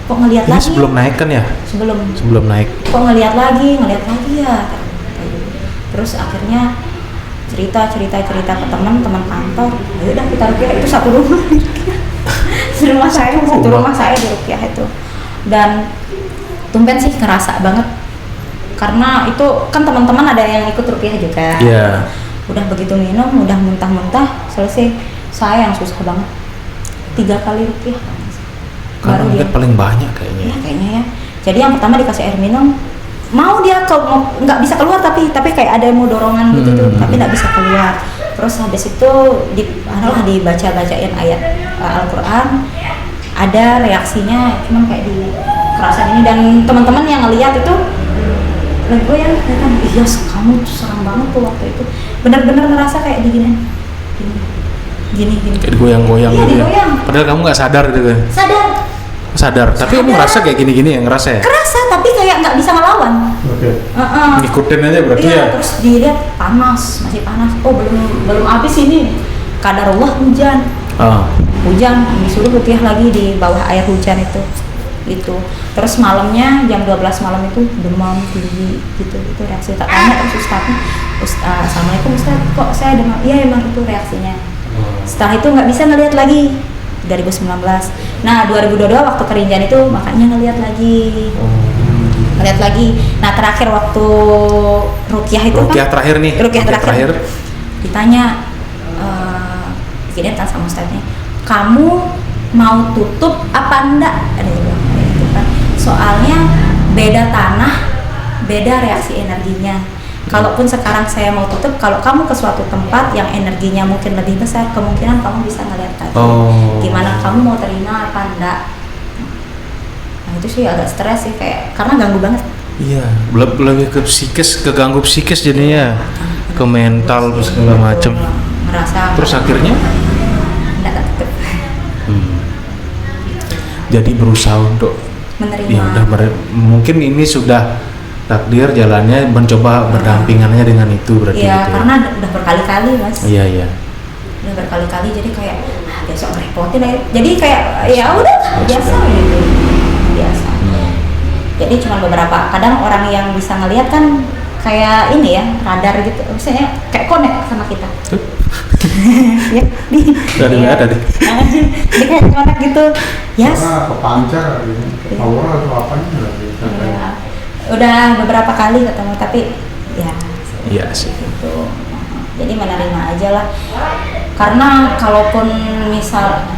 Kok ngelihat lagi? Sebelum naik kan ya? Sebelum naik. Kok ngelihat lagi ya. Terus akhirnya cerita ke teman kantor. Ayo udah kita ruqyah, itu satu rumah. Satu rumah saya di ruqyah itu. Dan tumben sih kerasa banget. Karena itu kan teman-teman ada yang ikut ruqyah juga. Iya. Udah begitu minum, udah muntah-muntah, selesai. Saya yang susah banget. 3 kali ruqyah. Karena mungkin paling banyak kayaknya. Iya kayaknya ya. Jadi yang pertama dikasih air minum, mau dia nggak bisa keluar tapi kayak ada yang mau dorongan gitu tuh, tapi nggak bisa keluar. Terus habis itu dibaca-bacain ayat Al-Quran, ada reaksinya cuman kayak di kerasan ini, dan teman-teman yang ngelihat itu gue yang iya kamu serem banget tuh waktu itu. benar-benar ngerasa kayak gini. Kayak digoyang-goyang Iya, gitu ya. digoyang. Padahal kamu nggak sadar gitu kan? Sadar, Tapi kamu ngerasa kayak gini-gini ya, ngerasa ya? kerasa tapi kayak nggak bisa ngelawan. Oke. Ngikutin aja berarti Iya, ya? terus dilihat masih panas. Oh, belum habis ini. Qadarullah hujan. Hujan, disuruh ruqyah lagi di bawah air hujan itu. Terus malamnya jam 12 malam itu demam tinggi gitu. Itu reaksi. Tak tanya terus ustadznya, Assalamualaikum Ustaz, kok saya demam? Iya, emang itu reaksinya. Setelah itu nggak bisa ngelihat lagi 2019. Nah 2022 waktu kerinjaan itu makanya ngelihat lagi. Nah terakhir waktu ruqyah itu Ruqyah terakhir nih. Ruqyah terakhir ditanya gini kan sama ustadznya, kamu mau tutup apa enggak? Ada yang bilang gitu kan. Soalnya beda tanah, beda reaksi energinya. Kalaupun sekarang saya mau tutup, kalau kamu ke suatu tempat yang energinya mungkin lebih besar, kemungkinan kamu bisa ngeliat lagi. Gimana kamu mau terima apa enggak? Nah itu sih agak stres sih, kayak karena ganggu banget. Iya, lebih ke psikis, keganggu psikis jadinya, ke mental terus segala macem. Merasa. Terus akhirnya? Enggak tutup. Jadi berusaha untuk Menerima. ya udah mungkin ini sudah takdir jalannya, mencoba berdampingannya dengan itu berarti Iya, gitu ya. karena udah berkali-kali mas. Iya. Udah berkali-kali jadi kayak besok ngerepotin aja. Jadi kayak ya udah biasa sudah. gitu. Biasa. Jadi cuma beberapa. Kadang orang yang bisa ngelihat kan kayak ini ya, radar gitu. Maksudnya kayak connect sama kita. Ya, Dari ada deh. Dia kayak connect gitu. Yes. Karena kepancar gitu, power atau apanya nggak bisa. Iya. Udah beberapa kali ketemu tapi ya Iya sih. gitu. Jadi menerima aja lah. Karena kalaupun misalnya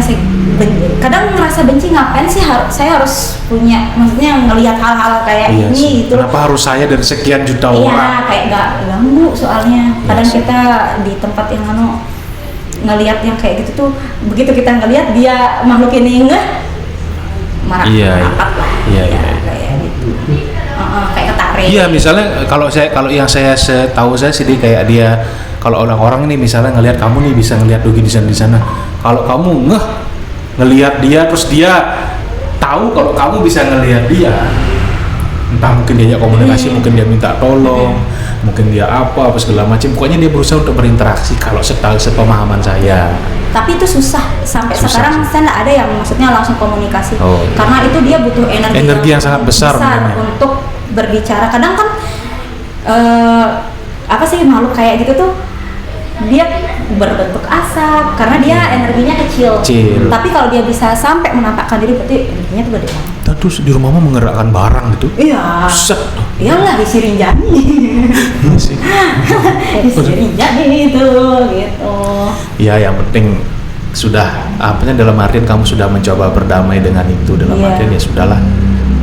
saya kadang ngerasa benci, ngapain sih saya harus punya, maksudnya ngelihat hal-hal kayak Iya ini sih. gitu. Kenapa harus saya dari sekian juta Iya, orang? kayak nggak ganggu soalnya. Iya Kadang sih. kita di tempat yang ngelihat yang kayak gitu tuh, begitu kita ngelihat dia makhluk ini marah. Iya. Ya, kayak gitu. Kayak ketarik. Iya, misalnya kalau yang saya tahu saya sih dia kayak dia, kalau orang-orang ini misalnya ngelihat kamu nih bisa ngelihat Dogi di sana. Kalau kamu ngelihat dia, terus dia tahu kalau kamu bisa ngelihat dia, entah mungkin dia komunikasi, mungkin dia minta tolong, mungkin dia apa segala macam. Pokoknya dia berusaha untuk berinteraksi. Kalau sepemahaman saya. Tapi itu susah sampai Susah sekarang sih. saya nggak ada yang maksudnya langsung komunikasi. Oh, iya. Karena itu dia butuh Energi yang sangat besar mungkin ya. untuk berbicara. Kadang kan apa sih makhluk kayak gitu tuh dia berbentuk asap karena dia energinya kecil. Tapi kalau dia bisa sampai menampakkan diri berarti energinya tuh gede banget. Terus di rumahmu menggerakkan barang gitu. Iya. Set. Iyalah isi Rinjani. Iya sih. Isi Rinjani itu gitu. Ya, yang penting sudah dalam artian kamu sudah mencoba berdamai dengan itu, dalam Iya. artian ya sudahlah,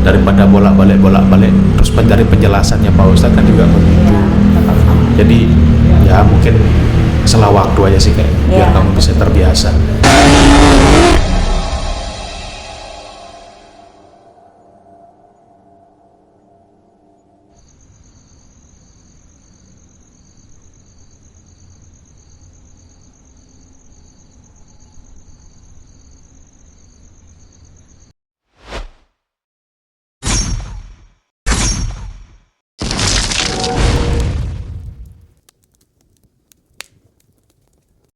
daripada bolak-balik terus dari penjelasannya Pak Ustadz kan juga begitu. Iya, tetap sama. Jadi ya mungkin masalah waktu aja sih kayak biar Iya. kamu bisa terbiasa.